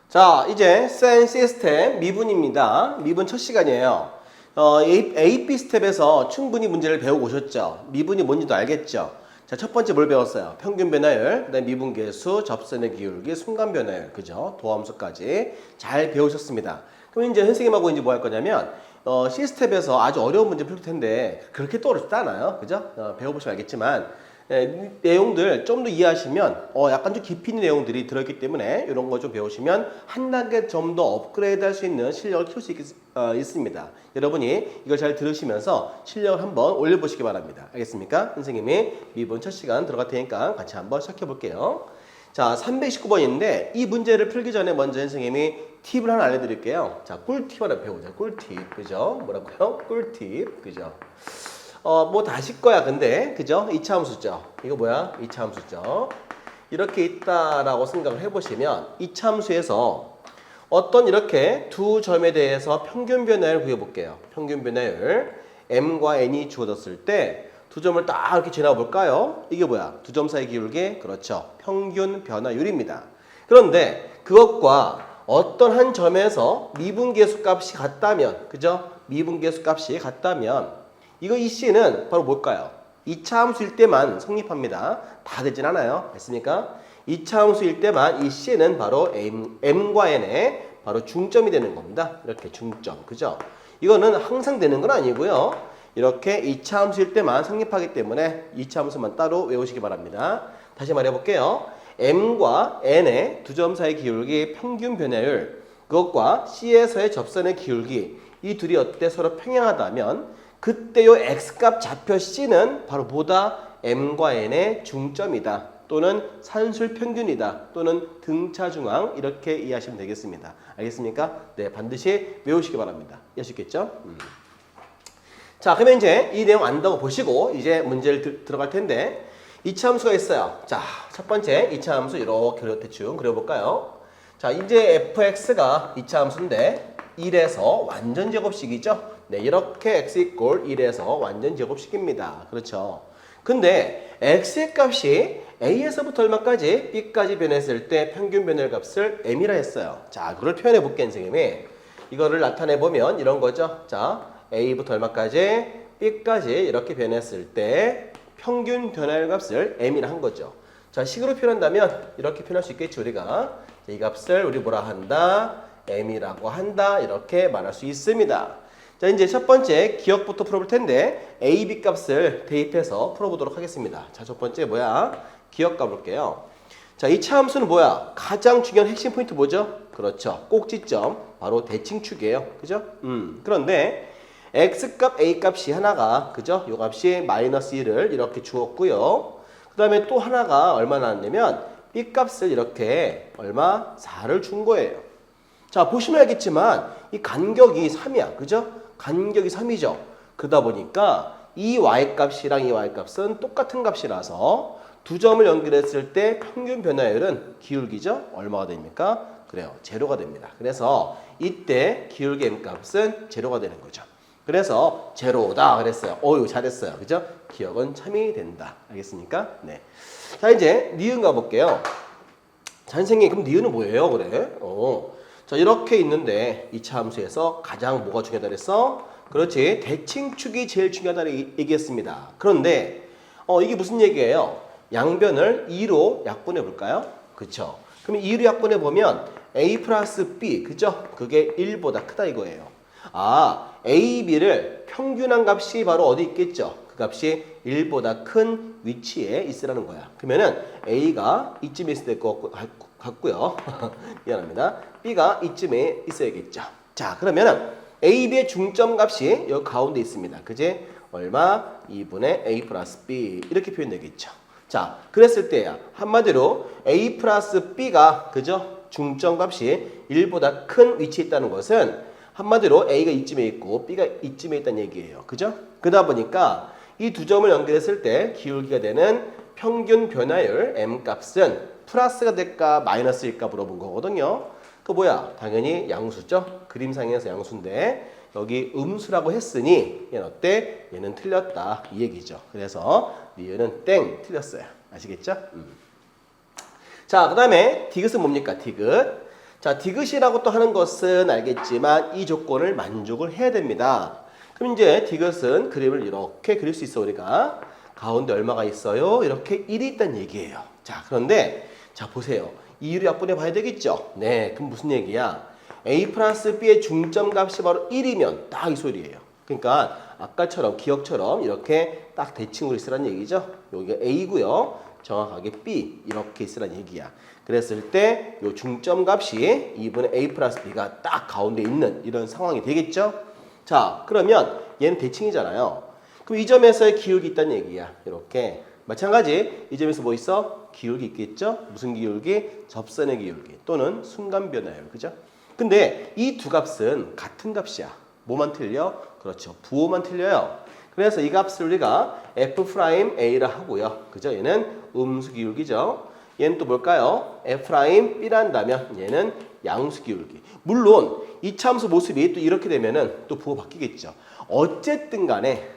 자, 이제 센 시스템 미분입니다. 미분 첫 시간이에요. AP 스텝에서 충분히 문제를 배우고 오셨죠? 미분이 뭔지도 알겠죠? 자, 첫 번째 뭘 배웠어요? 평균 변화율, 그다음에 미분계수, 접선의 기울기, 순간 변화율, 그죠? 도함수까지 잘 배우셨습니다. 그럼 이제 선생님하고 이제 뭐 할 거냐면 시스텝에서 아주 어려운 문제 풀 텐데 그렇게 또 어렵지 않아요, 그죠? 배워보시면 알겠지만. 내용들 좀 더 이해하시면 약간 좀 깊이 있는 내용들이 들어있기 때문에 이런 거 좀 배우시면 한 단계 좀 더 업그레이드 할 수 있는 실력을 키울 수 있습니다. 여러분이 이걸 잘 들으시면서 실력을 한번 올려보시기 바랍니다. 알겠습니까? 선생님이 미분 첫 시간 들어갈 테니까 같이 한번 시작해 볼게요. 자, 329번인데 이 문제를 풀기 전에 먼저 선생님이 팁을 하나 알려드릴게요. 자, 꿀팁 하나 배우자. 꿀팁, 그죠? 뭐라고요? 꿀팁, 그죠? 뭐 다 아실 거야, 근데. 그죠? 이차함수죠. 이거 뭐야? 이차함수죠. 이렇게 있다라고 생각을 해보시면, 이차함수에서 어떤 이렇게 두 점에 대해서 평균 변화율 구해볼게요. 평균 변화율. m과 n이 주어졌을 때, 두 점을 딱 이렇게 지나가 볼까요? 이게 뭐야? 두 점 사이 기울기? 그렇죠. 평균 변화율입니다. 그런데 그것과 어떤 한 점에서 미분계수 값이 같다면, 그죠? 미분계수 값이 같다면, 이 C는 바로 뭘까요? 2차 함수일 때만 성립합니다. 다 되진 않아요. 됐습니까? 2차 함수일 때만 이 C는 바로 M과 N의 바로 중점이 되는 겁니다. 이렇게 중점. 그죠? 이거는 항상 되는 건 아니고요. 이렇게 2차 함수일 때만 성립하기 때문에 2차 함수만 따로 외우시기 바랍니다. 다시 말해볼게요. M과 N의 두 점 사이 기울기 평균 변화율, 그것과 C에서의 접선의 기울기, 이 둘이 어때? 서로 평행하다면 그때 요 X값 좌표 C는 바로 뭐다? M과 N의 중점이다. 또는 산술 평균이다. 또는 등차 중앙. 이렇게 이해하시면 되겠습니다. 알겠습니까? 네, 반드시 외우시기 바랍니다. 이해하셨겠죠? 자, 그러면 이제 이 내용 안다고 보시고 이제 문제를 들어갈 텐데 이차 함수가 있어요. 자, 첫 번째 이차 함수 이렇게 대충 그려볼까요? 자, 이제 fx가 이차 함수인데 1에서 완전 제곱식이죠? 네, 이렇게 x 이꼴 1에서 완전 제곱식입니다. 그렇죠. 근데 x의 값이 a에서부터 얼마까지 b까지 변했을 때 평균 변화율 값을 m이라 했어요. 자, 그걸 표현해 볼게요, 선생님이. 이거를 나타내 보면 이런 거죠. 자, a부터 얼마까지 b까지 이렇게 변했을 때 평균 변화율 값을 m이라 한 거죠. 자, 식으로 표현한다면 이렇게 표현할 수 있겠죠, 우리가. 자, 이 값을 우리 뭐라 한다? m이라고 한다. 이렇게 말할 수 있습니다. 자, 이제 첫 번째 기억부터 풀어볼 텐데 a, b 값을 대입해서 풀어보도록 하겠습니다. 자, 첫 번째 뭐야? 기억 가볼게요. 자, 이 차함수는 뭐야? 가장 중요한 핵심 포인트 뭐죠? 그렇죠. 꼭지점. 바로 대칭축이에요. 그죠? 그런데 x값, a값이 하나가, 그죠? 요 값이 마이너스 1을 이렇게 주었고요. 그 다음에 또 하나가 얼마 나왔냐면 b값을 이렇게 얼마? 4를 준 거예요. 자, 보시면 알겠지만 이 간격이 3이야. 그죠? 간격이 3이죠. 그러다 보니까 이 y값이랑 이 y값은 똑같은 값이라서 두 점을 연결했을 때 평균 변화율은 기울기죠? 얼마가 됩니까? 그래요. 제로가 됩니다. 그래서 이때 기울기 m값은 제로가 되는 거죠. 그래서 제로다 그랬어요. 어유 잘했어요. 그죠? 기억은 참이 된다. 알겠습니까? 네. 자, 이제 니은 가볼게요. 자, 선생님, 그럼 니은은 뭐예요? 그래? 자, 이렇게 있는데 2차 함수에서 가장 뭐가 중요하다 그랬어? 그렇지. 대칭축이 제일 중요하다고 얘기했습니다. 그런데 이게 무슨 얘기예요? 양변을 2로 약분해 볼까요? 그쵸? 그럼 2로 약분해 보면 a 플러스 b, 그죠? 그게 1보다 크다 이거예요. 아, a, b를 평균한 값이 바로 어디 있겠죠? 그 값이 1보다 큰 위치에 있으라는 거야. 그러면은 a가 이쯤에 있을 될 것 같고요. 미안합니다. b가 이쯤에 있어야겠죠. 자, 그러면은 a, b의 중점 값이 여기 가운데 있습니다. 그지? 얼마? 2분의 a 플러스 b 이렇게 표현되겠죠. 자, 그랬을 때야 한마디로 a 플러스 b가, 그죠? 중점 값이 1보다 큰 위치에 있다는 것은 한마디로 a가 이쯤에 있고 b가 이쯤에 있다는 얘기예요. 그죠? 그러다 보니까 이 두 점을 연결했을 때 기울기가 되는 평균 변화율 m 값은 플러스가 될까 마이너스일까 물어본 거거든요. 그 뭐야? 당연히 양수죠. 그림상에서 양수인데 여기 음수라고 했으니 얘는 어때? 얘는 틀렸다 이 얘기죠. 그래서 얘는 땡 틀렸어요. 아시겠죠? 자, 그 다음에 디귿은 뭡니까? 디귿. 자, 디귿이라고 또 하는 것은 알겠지만 이 조건을 만족을 해야 됩니다. 그럼 이제 디귿은 그림을 이렇게 그릴 수 있어 우리가. 가운데 얼마가 있어요? 이렇게 1이 있다는 얘기예요. 자, 그런데 자 보세요. 2로 약분해 봐야 되겠죠? 네, 그럼 무슨 얘기야? A 플러스 B의 중점값이 바로 1이면 딱 이 소리예요. 그러니까 아까처럼 기억처럼 이렇게 딱 대칭으로 있으란 얘기죠. 여기가 A고요. 정확하게 B 이렇게 있으란 얘기야. 그랬을 때 이 중점값이 2분의 A 플러스 B가 딱 가운데 있는 이런 상황이 되겠죠. 자, 그러면 얘는 대칭이잖아요. 그럼 이 점에서의 기울기 있다는 얘기야. 이렇게 마찬가지 이 점에서 뭐 있어? 기울기 있겠죠? 무슨 기울기? 접선의 기울기 또는 순간 변화율. 그죠? 근데 이 두 값은 같은 값이야. 뭐만 틀려? 그렇죠. 부호만 틀려요. 그래서 이 값을 우리가 F'A라 하고요. 그죠? 얘는 음수 기울기죠. 얘는 또 뭘까요? F'B란다면 얘는 양수 기울기. 물론 이차함수 모습이 또 이렇게 되면은 또 부호 바뀌겠죠. 어쨌든 간에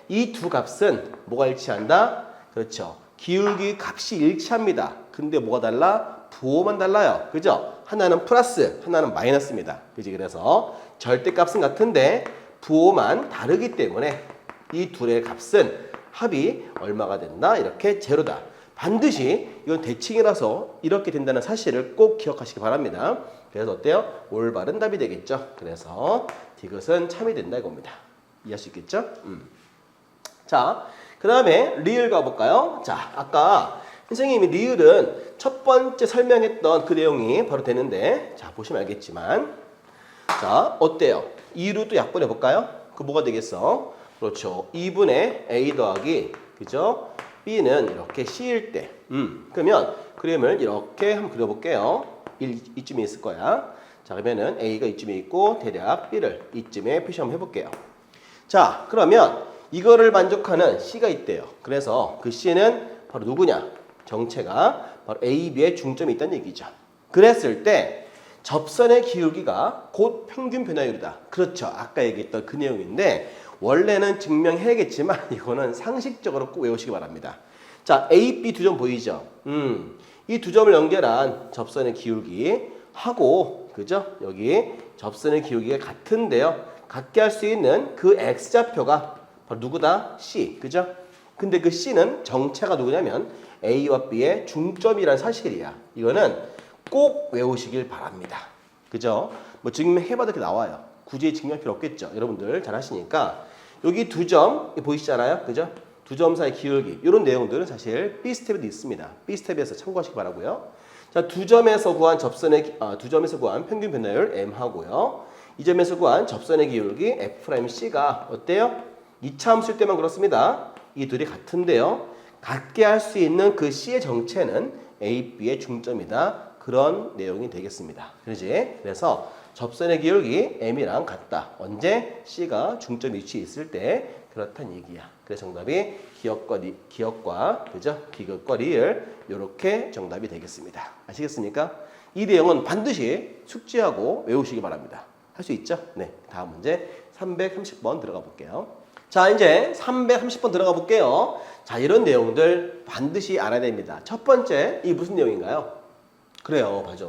이 두 값은 뭐가 일치한다? 그렇죠. 기울기 값이 일치합니다. 근데 뭐가 달라? 부호만 달라요. 그죠? 하나는 플러스, 하나는 마이너스입니다. 그지? 그래서 절대값은 같은데 부호만 다르기 때문에 이 둘의 값은 합이 얼마가 된다? 이렇게 제로다. 반드시 이건 대칭이라서 이렇게 된다는 사실을 꼭 기억하시기 바랍니다. 그래서 어때요? 올바른 답이 되겠죠. 그래서 디귿은 참이 된다 이겁니다. 이해할 수 있겠죠? 자, 그 다음에 리을 가볼까요? 자, 아까 선생님이 리을은 첫 번째 설명했던 그 내용이 바로 되는데, 자, 보시면 알겠지만, 자, 어때요? 2로 또 약분해 볼까요? 그 뭐가 되겠어? 그렇죠. 2분의 A 더하기, 그죠? B는 이렇게 C일 때. 그러면 그림을 이렇게 한번 그려볼게요. 이쯤에 있을 거야. 자, 그러면은 A가 이쯤에 있고, 대략 B를 이쯤에 표시 한번 해볼게요. 자, 그러면 이거를 만족하는 C가 있대요. 그래서 그 C는 바로 누구냐? 정체가 바로 A, B의 중점이 있다는 얘기죠. 그랬을 때 접선의 기울기가 곧 평균 변화율이다. 그렇죠. 아까 얘기했던 그 내용인데 원래는 증명해야겠지만 이거는 상식적으로 꼭 외우시기 바랍니다. 자, A, B 두 점 보이죠? 이 두 점을 연결한 접선의 기울기 하고, 그죠? 여기 접선의 기울기가 같은데요. 같게 할 수 있는 그 X좌표가 바로 누구다? C. 그죠? 근데 그 C는 정체가 누구냐면 A와 B의 중점이란 사실이야. 이거는 꼭 외우시길 바랍니다. 그죠? 뭐 증명해봐도 이렇게 나와요. 굳이 증명할 필요 없겠죠. 여러분들 잘 하시니까. 여기 두 점 보이시잖아요. 그죠? 두 점 사이 기울기. 이런 내용들은 사실 B 스텝에도 있습니다. B 스텝에서 참고하시기 바라고요. 자, 두 점에서 구한 두 점에서 구한 평균 변화율 M 하고요. 이 점에서 구한 접선의 기울기 F'C가 어때요? 2차 함수일 때만 그렇습니다. 이 둘이 같은데요. 같게 할 수 있는 그 C의 정체는 A, B의 중점이다. 그런 내용이 되겠습니다. 그러지? 그래서 접선의 기울기 M이랑 같다. 언제? C가 중점 위치에 있을 때 그렇다는 얘기야. 그래서 정답이 기억과 그죠? 기긋과 리을 이렇게 정답이 되겠습니다. 아시겠습니까? 이 내용은 반드시 숙지하고 외우시기 바랍니다. 할 수 있죠? 네. 다음 문제 330번 들어가 볼게요. 자, 이제 330번 들어가 볼게요. 자, 이런 내용들 반드시 알아야 됩니다. 첫 번째, 이 무슨 내용인가요? 그래요, 맞아.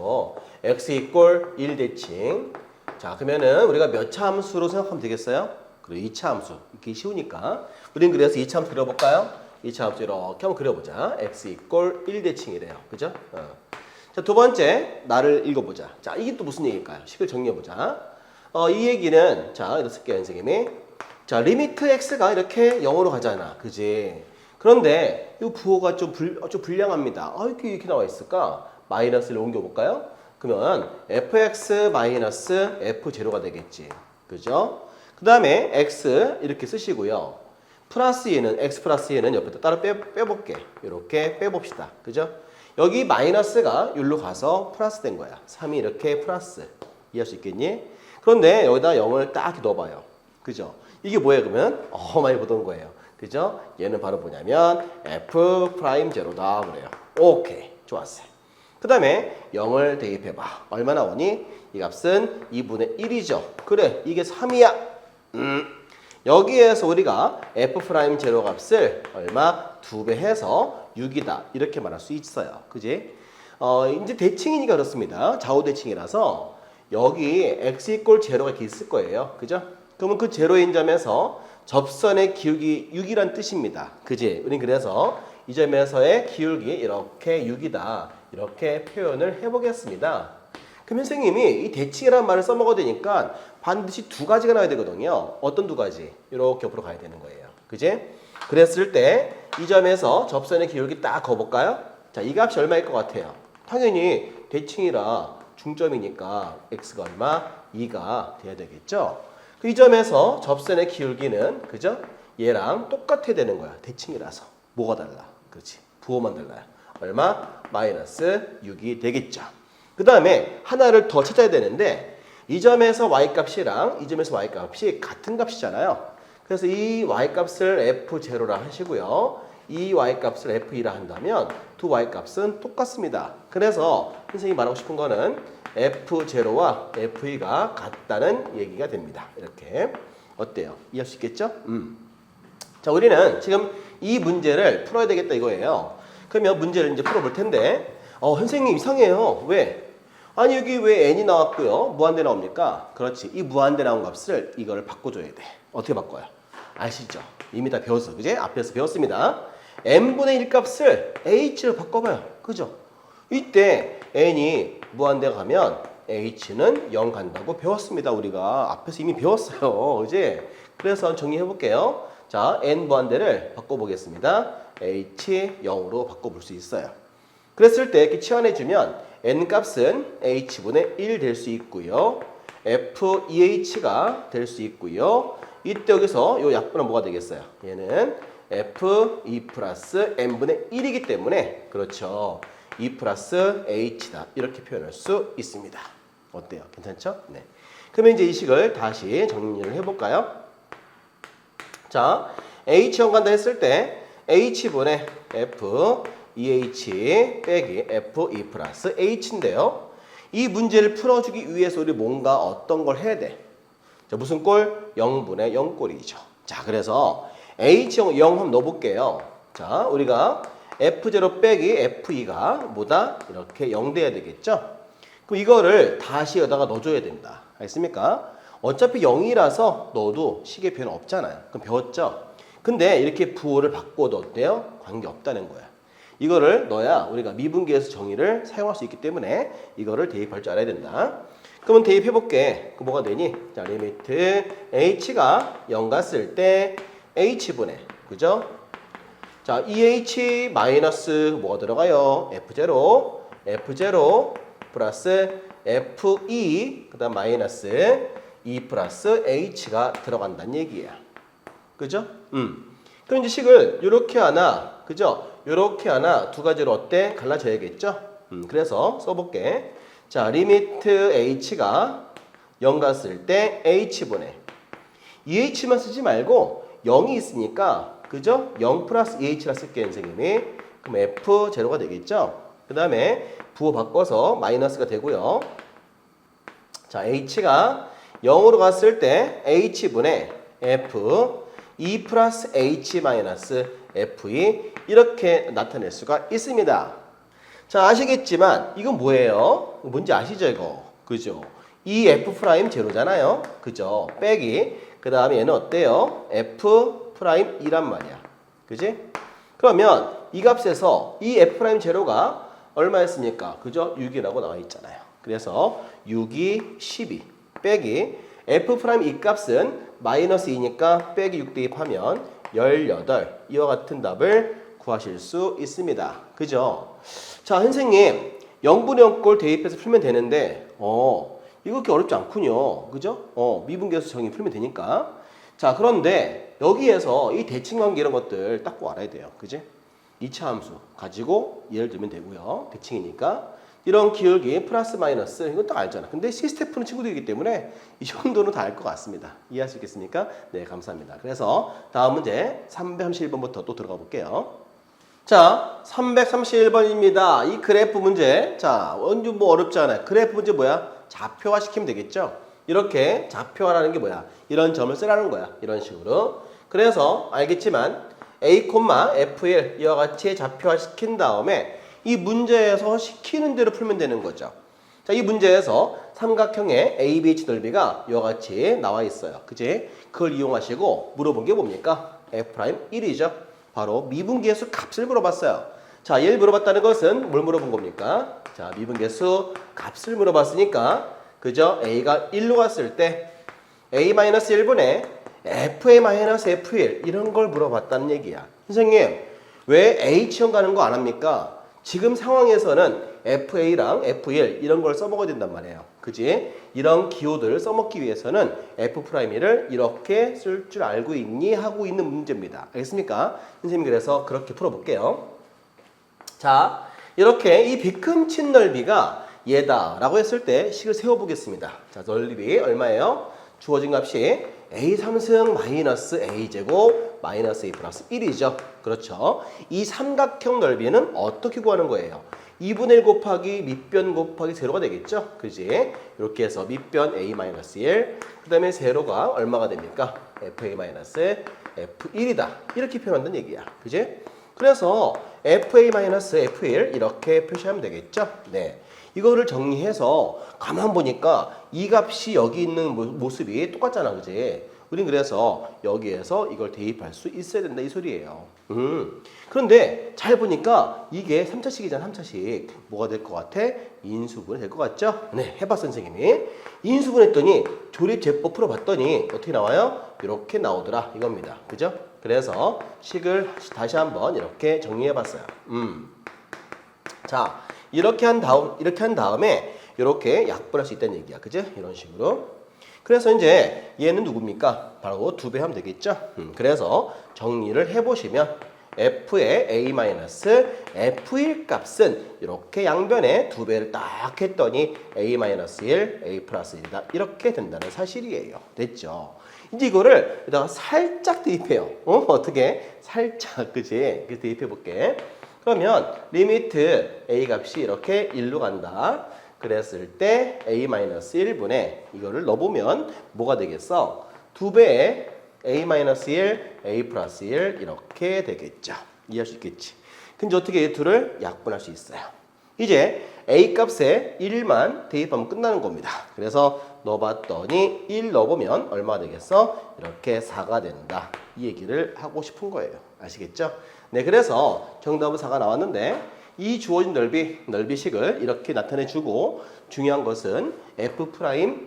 x 이꼴 1 대칭. 자, 그러면은 우리가 몇 차 함수로 생각하면 되겠어요? 그리고 2차 함수. 이렇게 쉬우니까. 우린 그래서 2차 함수 그려볼까요? 2차 함수 이렇게 한번 그려보자. x 이꼴 1 대칭이래요. 그죠? 자, 두 번째, 나를 읽어보자. 자, 이게 또 무슨 얘기일까요? 식을 정리해보자. 이 얘기는, 자, 이렇게 쓸게요, 선생님이. 자, 리미트 x가 이렇게 0으로 가잖아. 그지? 그런데 이 부호가 좀 불량합니다. 이렇게 나와 있을까? 마이너스를 옮겨볼까요? 그러면 fx 마이너스 f0가 되겠지. 그죠? 그 다음에 x 이렇게 쓰시고요. 플러스 얘는, x 플러스 얘는 옆에다 따로 빼볼게. 이렇게 빼봅시다. 그죠? 여기 마이너스가 여기로 가서 플러스 된 거야. 3이 이렇게 플러스. 이해할 수 있겠니? 그런데 여기다 0을 딱 넣어봐요. 그죠? 이게 뭐예요, 그러면? 많이 보던 거예요. 그죠? 얘는 바로 뭐냐면 F'0다 그래요. 오케이. 좋았어요. 그 다음에 0을 대입해봐. 얼마 나오니? 이 값은 2분의 1이죠. 그래, 이게 3이야. 여기에서 우리가 F'0 값을 얼마? 2배 해서 6이다. 이렇게 말할 수 있어요. 그지? 이제 대칭이니까 그렇습니다. 좌우 대칭이라서 여기 x 이꼴 제로가 이렇게 있을 거예요. 그죠? 그러면 그 제로인 점에서 접선의 기울기 6이란 뜻입니다. 그지? 우린 그래서 이 점에서의 기울기 이렇게 6이다. 이렇게 표현을 해보겠습니다. 그럼 선생님이 이 대칭이라는 말을 써먹어야 되니까 반드시 두 가지가 나와야 되거든요. 어떤 두 가지? 이렇게 옆으로 가야 되는 거예요. 그지? 그랬을 때 이 점에서 접선의 기울기 딱 그어볼까요? 자, 이 값이 얼마일 것 같아요? 당연히 대칭이라 중점이니까 x가 얼마? 2가 돼야 되겠죠? 이 점에서 접선의 기울기는 그죠? 얘랑 똑같아야 되는 거야. 대칭이라서. 뭐가 달라? 그렇지. 부호만 달라요. 얼마? 마이너스 6이 되겠죠. 그 다음에 하나를 더 찾아야 되는데 이 점에서 y값이랑 이 점에서 y값이 같은 값이잖아요. 그래서 이 y값을 f0라 하시고요. 이 y값을 f2라 한다면 두 y값은 똑같습니다. 그래서 선생님이 말하고 싶은 거는 f0와 f2가 같다는 얘기가 됩니다. 이렇게. 어때요? 이해할 수 있겠죠? 자, 우리는 지금 이 문제를 풀어야 되겠다 이거예요. 그러면 문제를 이제 풀어볼 텐데 선생님 이상해요. 왜? 아니 여기 왜 n이 나왔고요. 무한대 나옵니까? 그렇지. 이 무한대 나온 값을 이거를 바꿔줘야 돼. 어떻게 바꿔요? 아시죠? 이미 다 배웠어. 그지? 앞에서 배웠습니다. n분의 1 값을 h로 바꿔봐요. 그죠? 이때 n이 무한대 가면 h는 0 간다고 배웠습니다. 우리가 앞에서 이미 배웠어요. 그지? 그래서 정리해 볼게요. 자, n 무한대를 바꿔보겠습니다. h 0으로 바꿔볼 수 있어요. 그랬을 때 이렇게 치환해주면 n 값은 h분의 1 될 수 있고요. f2h가 될 수 있고요. 이때 여기서 이 약분은 뭐가 되겠어요? 얘는 f2 플러스 n분의 1이기 때문에 그렇죠. 2 플러스 h다. 이렇게 표현할 수 있습니다. 어때요? 괜찮죠? 네. 그러면 이제 이 식을 다시 정리를 해볼까요? 자, h0 간다 했을 때 h분의 f 2h 빼기 f2 플러스 h인데요. 이 문제를 풀어주기 위해서 우리 뭔가 어떤 걸 해야 돼? 자, 무슨 꼴? 0분의 0꼴이죠. 자, 그래서 h0 0 한번 넣어볼게요. 자, 우리가 f0 빼기 f2가 뭐다? 이렇게 0 돼야 되겠죠? 그럼 이거를 다시 여기다가 넣어줘야 된다. 알겠습니까? 어차피 0이라서 넣어도 식의 변화 없잖아요. 그럼 배웠죠? 근데 이렇게 부호를 바꿔도 어때요? 관계없다는 거야. 이거를 넣어야 우리가 미분계에서 정의를 사용할 수 있기 때문에 이거를 대입할 줄 알아야 된다. 그러면 대입해볼게. 뭐가 되니? 자, 리미트 h가 0 갔을 때 h분의 그죠? 자, 2h 마이너스 뭐가 들어가요? f0 플러스 f2 그 다음 마이너스 2 플러스 h가 들어간다는 얘기야. 그죠? 그럼 이제 식을 요렇게 하나 그죠? 요렇게 하나 두 가지로 어때? 갈라져야겠죠? 그래서 써볼게. 자, 리미트 h가 0 갔을 때 h분의 2h만 쓰지 말고 0이 있으니까 그죠? 0 플러스 2h라 쓸게요, 선생님이. 그럼 f0가 되겠죠? 그 다음에 부호 바꿔서 마이너스가 되고요. 자, h가 0으로 갔을 때 h분의 f 2 플러스 h 마이너스 f2 이렇게 나타낼 수가 있습니다. 자, 아시겠지만 이건 뭐예요? 뭔지 아시죠 이거? 그죠? 이 f 프라임 제로잖아요. 그죠? 빼기 그 다음에 얘는 어때요? f 프라임 2란 말이야. 그지? 그러면 이 값에서 이 f 프라임 제로가 얼마였습니까? 그죠? 6이라고 나와 있잖아요. 그래서 6이 12 빼기 f 프라임 이 값은 마이너스 2니까 빼기 6 대입하면 18 이와 같은 답을 구하실 수 있습니다. 그죠? 자, 선생님 0분의 0꼴 대입해서 풀면 되는데 이거 그렇게 어렵지 않군요. 그죠? 미분계수 정의 풀면 되니까. 자, 그런데 여기에서 이 대칭관계 이런 것들 딱 꼭 알아야 돼요. 그지? 2차 함수 가지고 예를 들면 되고요. 대칭이니까. 이런 기울기 플러스 마이너스 이건 딱 알잖아. 근데 시스템 푸는 친구들이기 때문에 이 정도는 다 알 것 같습니다. 이해할 수 있겠습니까? 네, 감사합니다. 그래서 다음 문제 331번부터 또 들어가 볼게요. 자, 331번입니다. 이 그래프 문제. 자, 완전 뭐 어렵지 않아요. 그래프 문제 뭐야? 좌표화 시키면 되겠죠? 이렇게 좌표화라는 게 뭐야? 이런 점을 쓰라는 거야. 이런 식으로. 그래서 알겠지만 A, F1 이와 같이 좌표화 시킨 다음에 이 문제에서 시키는 대로 풀면 되는 거죠. 자, 이 문제에서 삼각형의 ABH 넓이가 이와 같이 나와 있어요. 그지? 그걸 이용하시고 물어본 게 뭡니까? F'1이죠. 바로 미분계수 값을 물어봤어요. 자, 얘를 물어봤다는 것은 뭘 물어본 겁니까? 자, 미분계수 값을 물어봤으니까 그죠? A가 1로 갔을 때 A-1분의 FA-F1 이런 걸 물어봤다는 얘기야. 선생님, 왜 H형 가는 거 안 합니까? 지금 상황에서는 FA랑 F1 이런 걸 써먹어야 된단 말이에요. 그지? 이런 기호들을 써먹기 위해서는 F'를 이렇게 쓸 줄 알고 있니? 하고 있는 문제입니다. 알겠습니까? 선생님이 그래서 그렇게 풀어볼게요. 자, 이렇게 이 비큼친 넓이가 얘다라고 했을 때 식을 세워보겠습니다. 자, 넓이 얼마예요? 주어진 값이 A3승 마이너스 A제곱 마이너스 A 플러스 1이죠. 그렇죠. 이 삼각형 넓이는 어떻게 구하는 거예요? 2분의 1 곱하기 밑변 곱하기 세로가 되겠죠. 그지? 이렇게 해서 밑변 A-1, 그 다음에 세로가 얼마가 됩니까? FA-F1이다. 이렇게 표현한다는 얘기야. 그지? 그래서 FA-F1 이렇게 표시하면 되겠죠. 네. 이거를 정리해서 가만 보니까 이 값이 여기 있는 모습이 똑같잖아. 그지? 우린 그래서 여기에서 이걸 대입할 수 있어야 된다 이 소리예요. 그런데 잘 보니까 이게 3차식이잖아. 3차식. 뭐가 될 것 같아? 인수분해 될 것 같죠? 네, 해봤어 선생님이. 인수분했더니 조립제법 풀어봤더니 어떻게 나와요? 이렇게 나오더라 이겁니다. 그죠? 그래서 식을 다시 한번 이렇게 정리해봤어요. 자, 이렇게 한 다음에 이렇게 약분할 수 있다는 얘기야. 그죠? 이런 식으로. 그래서 이제 얘는 누굽니까? 바로 2배 하면 되겠죠? 그래서 정리를 해보시면 F의 A-F1 값은 이렇게 양변에 2배를 딱 했더니 A-1, A 플러스 1이다. 이렇게 된다는 사실이에요. 됐죠? 이제 이거를 여기다가 살짝 대입해요. 어떻게? 살짝, 그지? 그래서 대입해 볼게. 그러면 리미트 A 값이 이렇게 1로 간다. 그랬을 때 A-1분의 이거를 넣어보면 뭐가 되겠어? 2배의 A-1, A 플러스 1 이렇게 되겠죠. 이해할 수 있겠지? 근데 어떻게 이 둘을 약분할 수 있어요? 이제 A 값에 1만 대입하면 끝나는 겁니다. 그래서 넣어봤더니 1 넣어보면 얼마 되겠어? 이렇게 4가 된다. 이 얘기를 하고 싶은 거예요. 아시겠죠? 네, 그래서 정답은 4가 나왔는데 이 주어진 넓이식을 이렇게 나타내주고 중요한 것은 F'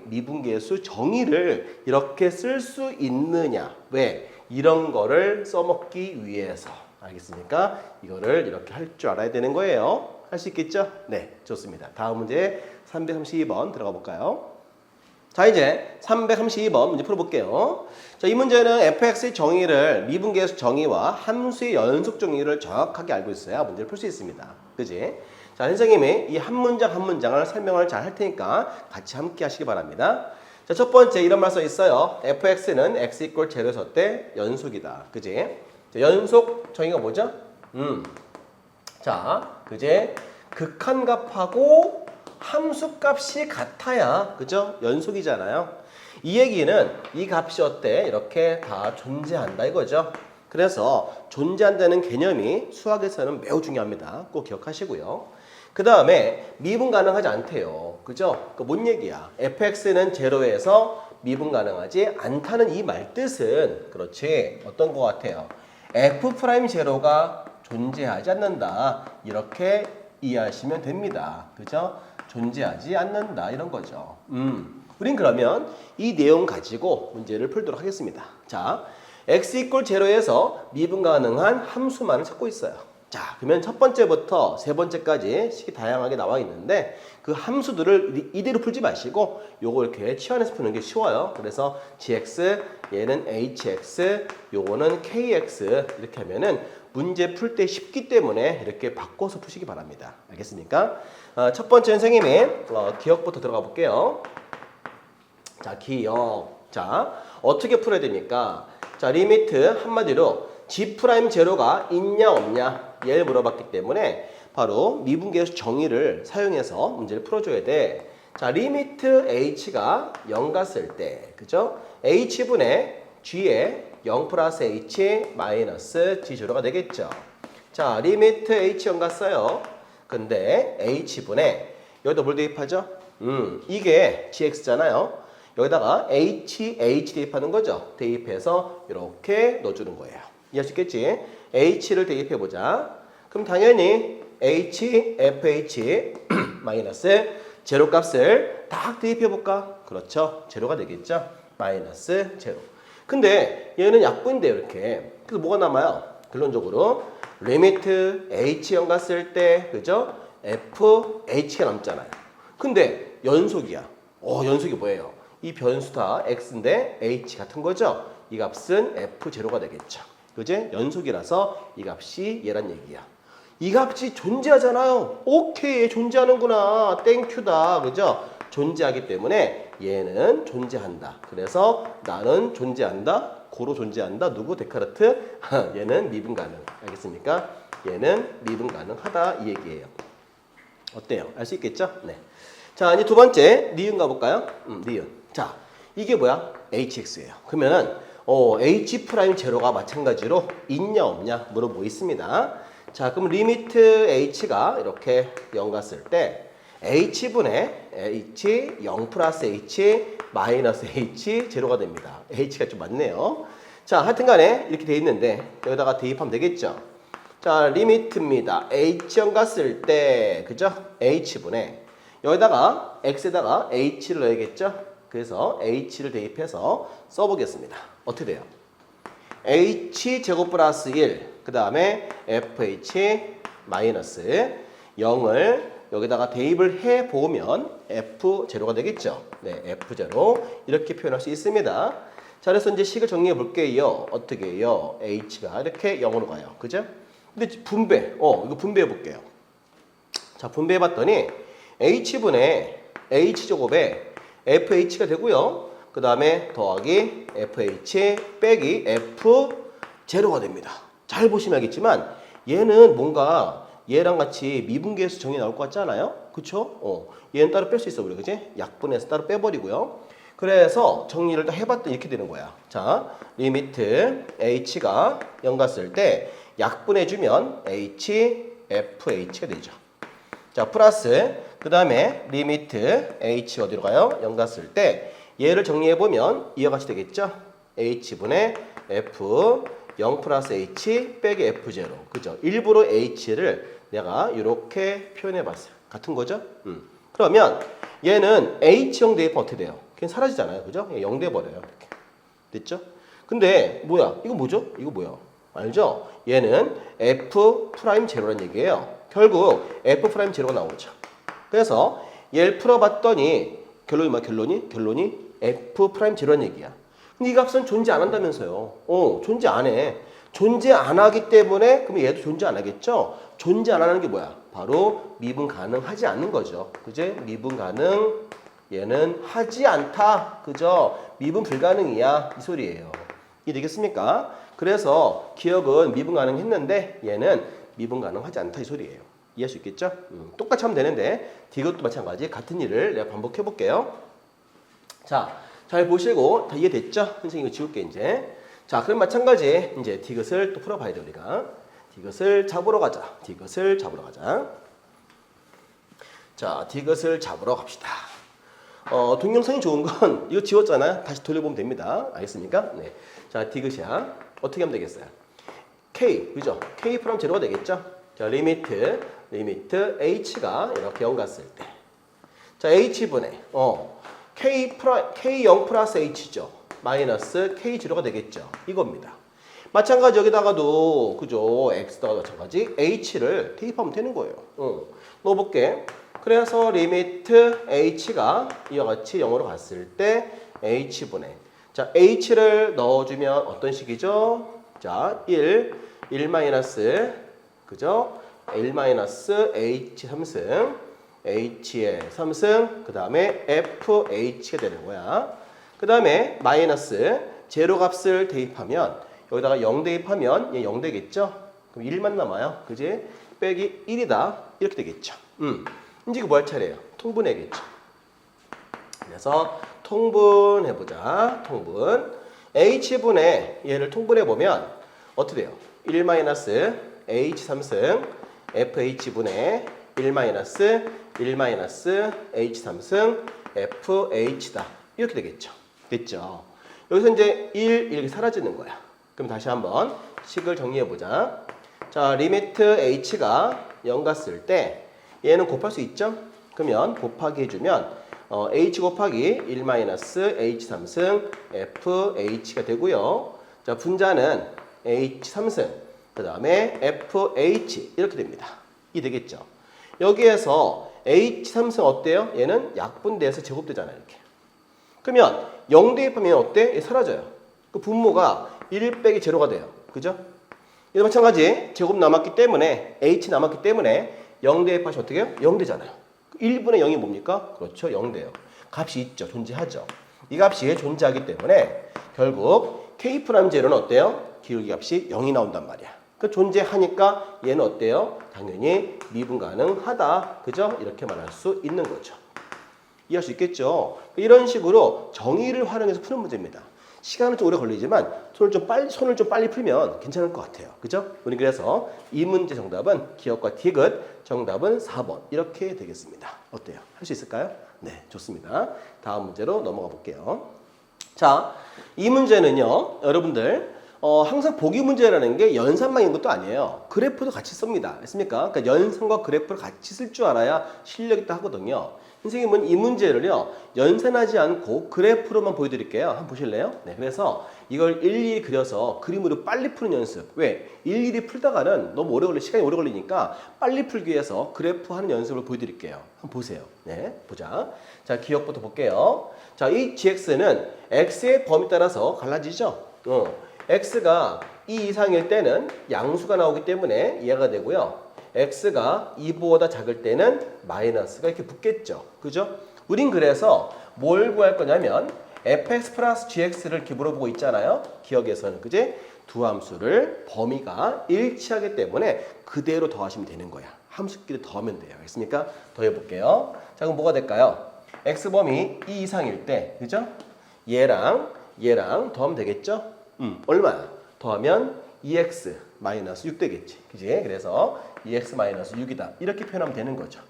미분계수 정의를 이렇게 쓸 수 있느냐. 왜? 이런 거를 써먹기 위해서. 알겠습니까? 이거를 이렇게 할 줄 알아야 되는 거예요. 할 수 있겠죠? 네, 좋습니다. 다음 문제 332번 들어가 볼까요? 자, 이제 332번 문제 풀어볼게요. 자, 이 문제는 fx의 정의를 미분계수 정의와 함수의 연속 정의를 정확하게 알고 있어야 문제를 풀 수 있습니다. 그지? 자, 선생님이 이 한 문장 한 문장을 설명을 잘 할 테니까 같이 함께 하시기 바랍니다. 자, 첫 번째 이런 말 써 있어요. fx는 x = 0였을 때 연속이다. 그지? 자, 연속 정의가 뭐죠? 자, 그제 극한값하고 함수값이 같아야 그죠? 연속이잖아요. 이 얘기는 이 값이 어때? 이렇게 다 존재한다 이거죠. 그래서 존재한다는 개념이 수학에서는 매우 중요합니다. 꼭 기억하시고요. 그 다음에 미분 가능하지 않대요. 그죠? 그 뭔 얘기야? fx는 제로에서 미분 가능하지 않다는 이 말뜻은 그렇지 어떤 것 같아요? F'0가 존재하지 않는다. 이렇게 이해하시면 됩니다. 그죠? 존재하지 않는다. 이런 거죠. 우린 그러면 이 내용 가지고 문제를 풀도록 하겠습니다. 자, x = 0에서 미분 가능한 함수만을 찾고 있어요. 자, 그러면 첫 번째부터 세 번째까지 식이 다양하게 나와 있는데 그 함수들을 이대로 풀지 마시고 요거 이렇게 치환해서 푸는 게 쉬워요. 그래서 gx, 얘는 hx, 요거는 kx 이렇게 하면은 문제 풀 때 쉽기 때문에 이렇게 바꿔서 푸시기 바랍니다. 알겠습니까? 첫 번째 선생님이 기억부터 들어가 볼게요. 자, 기억. 자, 어떻게 풀어야 됩니까? 자, 리미트 한마디로 G'0가 있냐 없냐 얘를 물어봤기 때문에 바로 미분계수 정의를 사용해서 문제를 풀어줘야 돼. 자, 리미트 h가 0 갔을 때, 그죠? h분의 g에 0 플러스 h 마이너스 g0가 되겠죠. 자, 리미트 h 0 갔어요. 근데 h분에 여기다 뭘 대입하죠? 이게 gx잖아요. 여기다가 h 대입하는 거죠. 대입해서 이렇게 넣어주는 거예요. 이해할 수 있겠지? h를 대입해보자. 그럼 당연히 h, fh 마이너스 제로 값을 딱 대입해볼까? 그렇죠. 제로가 되겠죠. 마이너스 제로. 근데 얘는 약분인데요, 이렇게. 그래서 뭐가 남아요? 결론적으로 리미트 h0 갔을 때, 그죠? fh가 남잖아요. 근데 연속이야. 연속이 뭐예요? 이 변수 다 x인데 h 같은 거죠? 이 값은 f0가 되겠죠. 그지? 연속이라서 이 값이 얘란 얘기야. 이 값이 존재하잖아요. 오케이, 존재하는구나. 땡큐다. 그죠? 존재하기 때문에 얘는 존재한다. 그래서 나는 존재한다. 고로 존재한다. 누구? 데카르트. 얘는 미분 가능. 알겠습니까? 얘는 미분 가능하다. 이 얘기예요. 어때요? 알 수 있겠죠? 네. 자, 이제 두 번째 니은 가볼까요? 니은. 자, 이게 뭐야? hx예요. 그러면은 h 프라임 제로가 마찬가지로 있냐 없냐 물어보겠습니다. 자, 그럼 리미트 h가 이렇게 0 갔을 때 h분의 h 0 플러스 h 마이너스 h 제로가 됩니다. h가 좀 많네요. 자, 하여튼간에 이렇게 돼 있는데 여기다가 대입하면 되겠죠. 자, 리미트입니다. h0 갔을 때 그죠? h분의 여기다가 x에다가 h를 넣어야겠죠? 그래서 h를 대입해서 써보겠습니다. 어떻게 돼요? h 제곱 플러스 1, 그 다음에 fh 마이너스 0을 여기다가 대입을 해보면 f0가 되겠죠? 네, f0 이렇게 표현할 수 있습니다. 자, 그래서 이제 식을 정리해 볼게요. 어떻게 해요? h가 이렇게 0으로 가요. 그죠? 근데 분배, 이거 분배해 볼게요. 자, 분배해 봤더니 h분의 h제곱에 fh가 되고요. 그 다음에 더하기 fh 빼기 f0가 됩니다. 잘 보시면 알겠지만 얘는 뭔가 얘랑 같이 미분계수 정이 나올 것 같지 않아요? 그쵸? 얘는 따로 뺄 수 있어, 우리. 그지? 약분해서 따로 빼버리고요. 그래서 정리를 다 해봤더니 이렇게 되는 거야. 자, 리미트 h가 0 갔을 때 약분해주면 h, fh가 되죠. 자, 플러스 그 다음에 리미트 h 어디로 가요? 0 갔을 때 얘를 정리해보면 이와 같이 되겠죠? h분의 f 0 플러스 h 빼기 f0. 그죠? 일부러 h를 내가 이렇게 표현해봤어요. 같은 거죠? 그러면 얘는 h0 대입하면 어떻게 돼요? 그냥 사라지잖아요. 그죠? 0 돼버려요. 이렇게. 됐죠? 근데 뭐야? 이거 뭐죠? 이거 뭐야? 알죠? 얘는 f 프라임 제로란 얘기예요. 결국 f 프라임 제로가 나오죠. 그래서 얘를 풀어봤더니 결론이 뭐야? 결론이 f 프라임 제로란 얘기야. 근데 이 값은 존재 안 한다면서요. 존재 안 해. 존재 안 하기 때문에 그럼 얘도 존재 안 하겠죠? 존재 안 하는 게 뭐야? 바로 미분 가능하지 않는 거죠. 그제? 미분 가능. 얘는 하지 않다. 그죠? 미분 불가능이야. 이 소리예요. 이해 되겠습니까? 그래서 기억은 미분 가능했는데 얘는 미분 가능하지 않다. 이 소리예요. 이해할 수 있겠죠? 똑같이 하면 되는데 이것도 마찬가지. 같은 일을 내가 반복해 볼게요. 자, 잘 보시고 다 이해됐죠? 선생님 이거 지울게 이제. 자, 그럼 마찬가지 이제 디귿을 또 풀어봐야 돼 우리가. 디귿을 잡으러 가자. 디귿을 잡으러 가자. 자, 디귿을 잡으러 갑시다. 동영상이 좋은 건 이거 지웠잖아요. 다시 돌려보면 됩니다. 알겠습니까? 네. 자, 디귿이야. 어떻게 하면 되겠어요? k, 그죠? k 프라임 제로가 되겠죠? 자, 리미트 h가 이렇게 0 갔을 때. 자, h분의 k0 플러스 h죠. 마이너스 k0가 되겠죠. 이겁니다. 마찬가지 여기다가도 그죠? x다가 마찬가지 h를 대입하면 되는 거예요. 넣어볼게. 그래서 리미트 h가 이와 같이 0으로 갔을 때 h분의 자, h를 넣어주면 어떤 식이죠? 자, 1 마이너스 그죠? 1 마이너스 h 3승 h의 3승 그 다음에 fh가 되는 거야. 그 다음에 마이너스 제로 값을 대입하면 여기다가 0 대입하면 얘 0 되겠죠? 그럼 1만 남아요. 그지? 빼기 1이다. 이렇게 되겠죠. 이제 이거 뭐 할 차례예요? 통분해야겠죠. 그래서 통분해보자. 통분. h분의 얘를 통분해보면 어떻게 돼요? 1 마이너스 h 3승 fh분의 H3승 FH다. 이렇게 되겠죠. 됐죠? 여기서 이제 1 이렇게 사라지는 거야. 그럼 다시 한번 식을 정리해 보자. 자, 리미트 h가 0 갔을 때 얘는 곱할 수 있죠? 그러면 곱하기 해주면 h 곱하기 1 h3승 fh가 되고요. 자, 분자는 h3승 그 다음에 fh 이렇게 됩니다. 이 되겠죠? 여기에서 h3승 어때요? 얘는 약분돼서 제곱되잖아요. 이렇게. 그러면 0 대입하면 어때? 얘 사라져요. 그 분모가 1 빼기 제로가 돼요. 그죠? 이도 마찬가지 제곱 남았기 때문에 h 남았기 때문에 0 대입하시면 어떻게 해요? 0 되잖아요. 1분의 0이 뭡니까? 그렇죠. 0 돼요. 값이 있죠. 존재하죠. 이 값이 존재하기 때문에 결국 K'0는 어때요? 기울기 값이 0이 나온단 말이야. 그 존재하니까 얘는 어때요? 당연히 미분 가능하다. 그죠? 이렇게 말할 수 있는 거죠. 이해할 수 있겠죠? 이런 식으로 정의를 활용해서 푸는 문제입니다. 시간은 좀 오래 걸리지만 손을 좀 빨리 풀면 괜찮을 것 같아요. 그죠? 우리 그래서 이 문제 정답은 기억과 디귿, 정답은 4번 이렇게 되겠습니다. 어때요? 할 수 있을까요? 네, 좋습니다. 다음 문제로 넘어가 볼게요. 자, 이 문제는요, 여러분들 항상 보기 문제라는 게 연산만 있는 것도 아니에요. 그래프도 같이 씁니다. 됐습니까? 그러니까 연산과 그래프를 같이 쓸 줄 알아야 실력 있다 하거든요. 선생님은 이 문제를요, 연산하지 않고 그래프로만 보여드릴게요. 한번 보실래요? 네, 그래서 이걸 일일이 그려서 그림으로 빨리 푸는 연습. 왜? 일일이 풀다가는 너무 시간이 오래 걸리니까 빨리 풀기 위해서 그래프 하는 연습을 보여드릴게요. 한번 보세요. 네, 보자. 자, 기억부터 볼게요. 자, 이 gx는 x의 범위 따라서 갈라지죠? x가 2 이상일 때는 양수가 나오기 때문에 이해가 되고요. x가 2보다 작을 때는 마이너스가 이렇게 붙겠죠. 그죠? 우린 그래서 뭘 구할 거냐면 fx 플러스 gx를 기본으로 보고 있잖아요. 기억에서는. 그지? 두 함수를 범위가 일치하기 때문에 그대로 더하시면 되는 거야. 함수끼리 더하면 돼요. 알겠습니까? 더해볼게요. 자, 그럼 뭐가 될까요? x범위 2 이상일 때, 그죠? 얘랑 더하면 되겠죠? 얼마야? 더하면 2x 마이너스 6 되겠지. 그지? 그래서 2x 마이너스 6이다. 이렇게 표현하면 되는 거죠.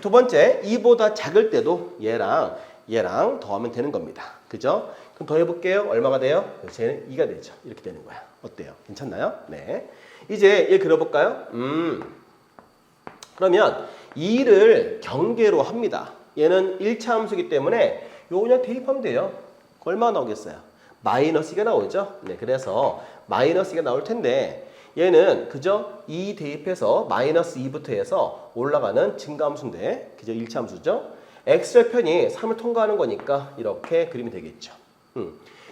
두 번째, 2보다 작을 때도 얘랑 더하면 되는 겁니다. 그죠? 그럼 더해볼게요. 얼마가 돼요? 쟤는 2가 되죠. 이렇게 되는 거야. 어때요? 괜찮나요? 네. 이제 얘 그려볼까요? 그러면 2를 경계로 합니다. 얘는 1차 함수이기 때문에 요거 그냥 대입하면 돼요. 얼마 나오겠어요? 마이너스 2가 나오죠? 네, 그래서 마이너스 2가 나올 텐데 얘는 그죠? 2 대입해서 마이너스 2부터 해서 올라가는 증가함수인데 그죠? 1차 함수죠? x절편이 3을 통과하는 거니까 이렇게 그리면 되겠죠.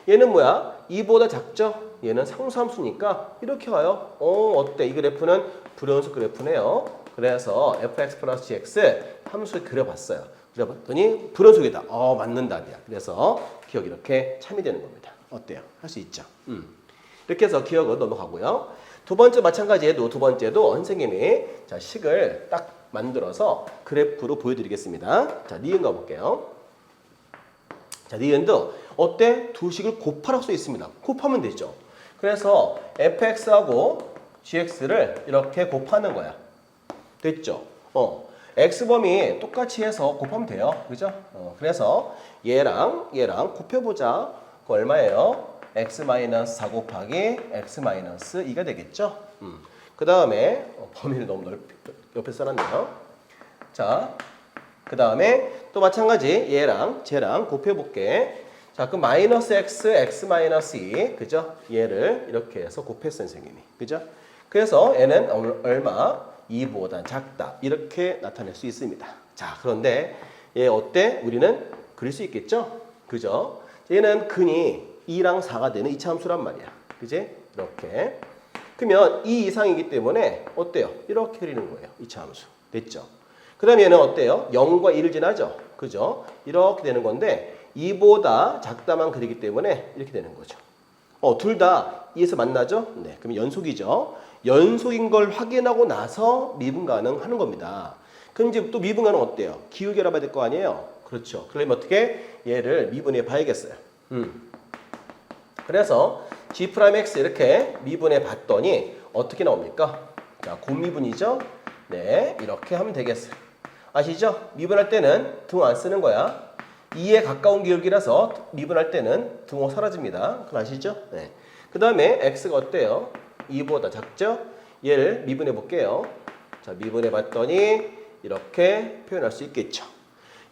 얘는 뭐야? 2보다 작죠? 얘는 상수함수니까 이렇게 와요. 어때? 이 그래프는 불연속 그래프네요. 그래서 fx 플러스 gx 함수를 그려봤어요. 그려봤더니 불연속이다. 맞는 답이야. 그래서 기억 이렇게 참이 되는 겁니다. 어때요? 할 수 있죠? 이렇게 해서 기억은 넘어가고요. 두 번째 마찬가지에도 두 번째도 선생님이 자, 식을 딱 만들어서 그래프로 보여드리겠습니다. 자, 니은 가볼게요. 자, 니은도 어때? 두 식을 곱하라고 써 있습니다. 곱하면 되죠. 그래서 fx하고 gx를 이렇게 곱하는 거야. 됐죠? x범위 똑같이 해서 곱하면 돼요. 그죠? 그래서 얘랑 곱해보자. 그 얼마예요? x-4 곱하기 x-2가 되겠죠? 그 다음에 범위를 너무 옆에 써놨네요. 자, 그 다음에 또 마찬가지 얘랑 쟤랑 곱해볼게. 자, 그럼 마이너스 x, x-2 그죠? 얘를 이렇게 해서 곱했어요, 선생님이. 그죠? 그래서 얘는 얼마? 2보다 작다. 이렇게 나타낼 수 있습니다. 자, 그런데 얘 어때? 우리는 그릴 수 있겠죠? 그죠? 얘는 근이 2랑 4가 되는 이차함수란 말이야. 그지? 이렇게. 그러면 2 이상이기 때문에 어때요? 이렇게 그리는 거예요. 이차함수. 됐죠? 그 다음에 얘는 어때요? 0과 2를 지나죠? 그죠? 이렇게 되는 건데 2보다 작다만 그리기 때문에 이렇게 되는 거죠. 둘 다 2에서 만나죠? 네. 그럼 연속이죠. 연속인 걸 확인하고 나서 미분 가능하는 겁니다. 그럼 이제 또 미분 가능 어때요? 기울기 알아봐야 될 거 아니에요? 그렇죠. 그러면 어떻게 얘를 미분해 봐야겠어요. 그래서 G'X 이렇게 미분해 봤더니 어떻게 나옵니까? 자, 곱미분이죠? 네, 이렇게 하면 되겠어요. 아시죠? 미분할 때는 등호 안 쓰는 거야. 2에 가까운 기울기라서 미분할 때는 등호 사라집니다. 그건 아시죠? 네. 그 다음에 x가 어때요? 2보다 작죠? 얘를 미분해 볼게요. 자, 미분해 봤더니 이렇게 표현할 수 있겠죠.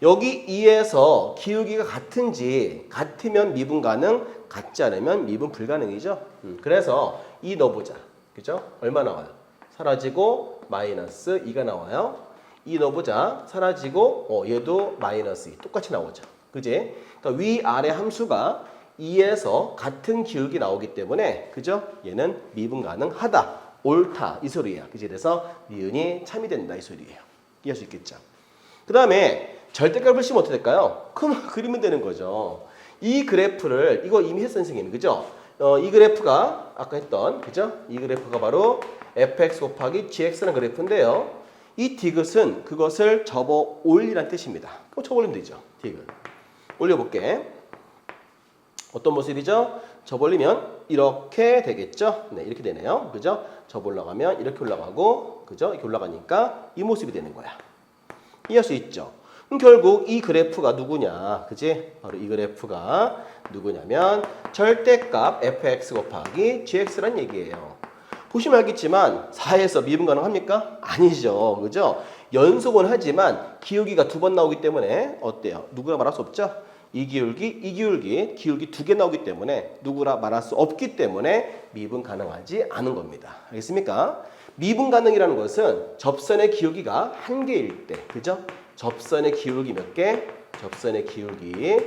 여기 2에서 기울기가 같으면 미분 가능, 같지 않으면 미분 불가능이죠. 그래서 2 넣어보자. 그죠? 얼마 나와요? 사라지고 마이너스 2가 나와요. 2 넣어보자. 사라지고 얘도 마이너스 2 똑같이 나오죠. 그지? 그러니까 위아래 함수가 2에서 같은 기울기 나오기 때문에 그죠? 얘는 미분 가능하다. 옳다. 이 소리예요. 그지? 그래서 니은이 참이 된다. 이 소리예요. 이해할 수 있겠죠? 그 다음에 절대값을 씌우면 어떻게 될까요? 그리면 되는 거죠. 이 그래프를 이거 이미 했어 선생님. 그죠? 이 그래프가 아까 했던 그죠? 이 그래프가 바로 fx 곱하기 gx라는 그래프인데요. 이 디귿은 그것을 접어 올리라는 뜻입니다. 그럼 접어 올리면 되죠. 디귿. 올려볼게. 어떤 모습이죠? 접어 올리면 이렇게 되겠죠? 네, 이렇게 되네요. 그죠? 접어 올라가면 이렇게 올라가고, 그죠? 이렇게 올라가니까 이 모습이 되는 거야. 이해할 수 있죠? 그럼 결국 이 그래프가 누구냐? 그지? 바로 이 그래프가 누구냐면 절대값 fx 곱하기 gx란 얘기예요. 보시면 알겠지만 4에서 미분 가능합니까? 아니죠. 그죠? 연속은 하지만 기울기가 2번 나오기 때문에 어때요? 누구나 말할 수 없죠? 이 기울기 2개 나오기 때문에 누구나 말할 수 없기 때문에 미분 가능하지 않은 겁니다. 알겠습니까? 미분 가능이라는 것은 접선의 기울기가 1개일 때, 그죠? 접선의 기울기 몇 개? 접선의 기울기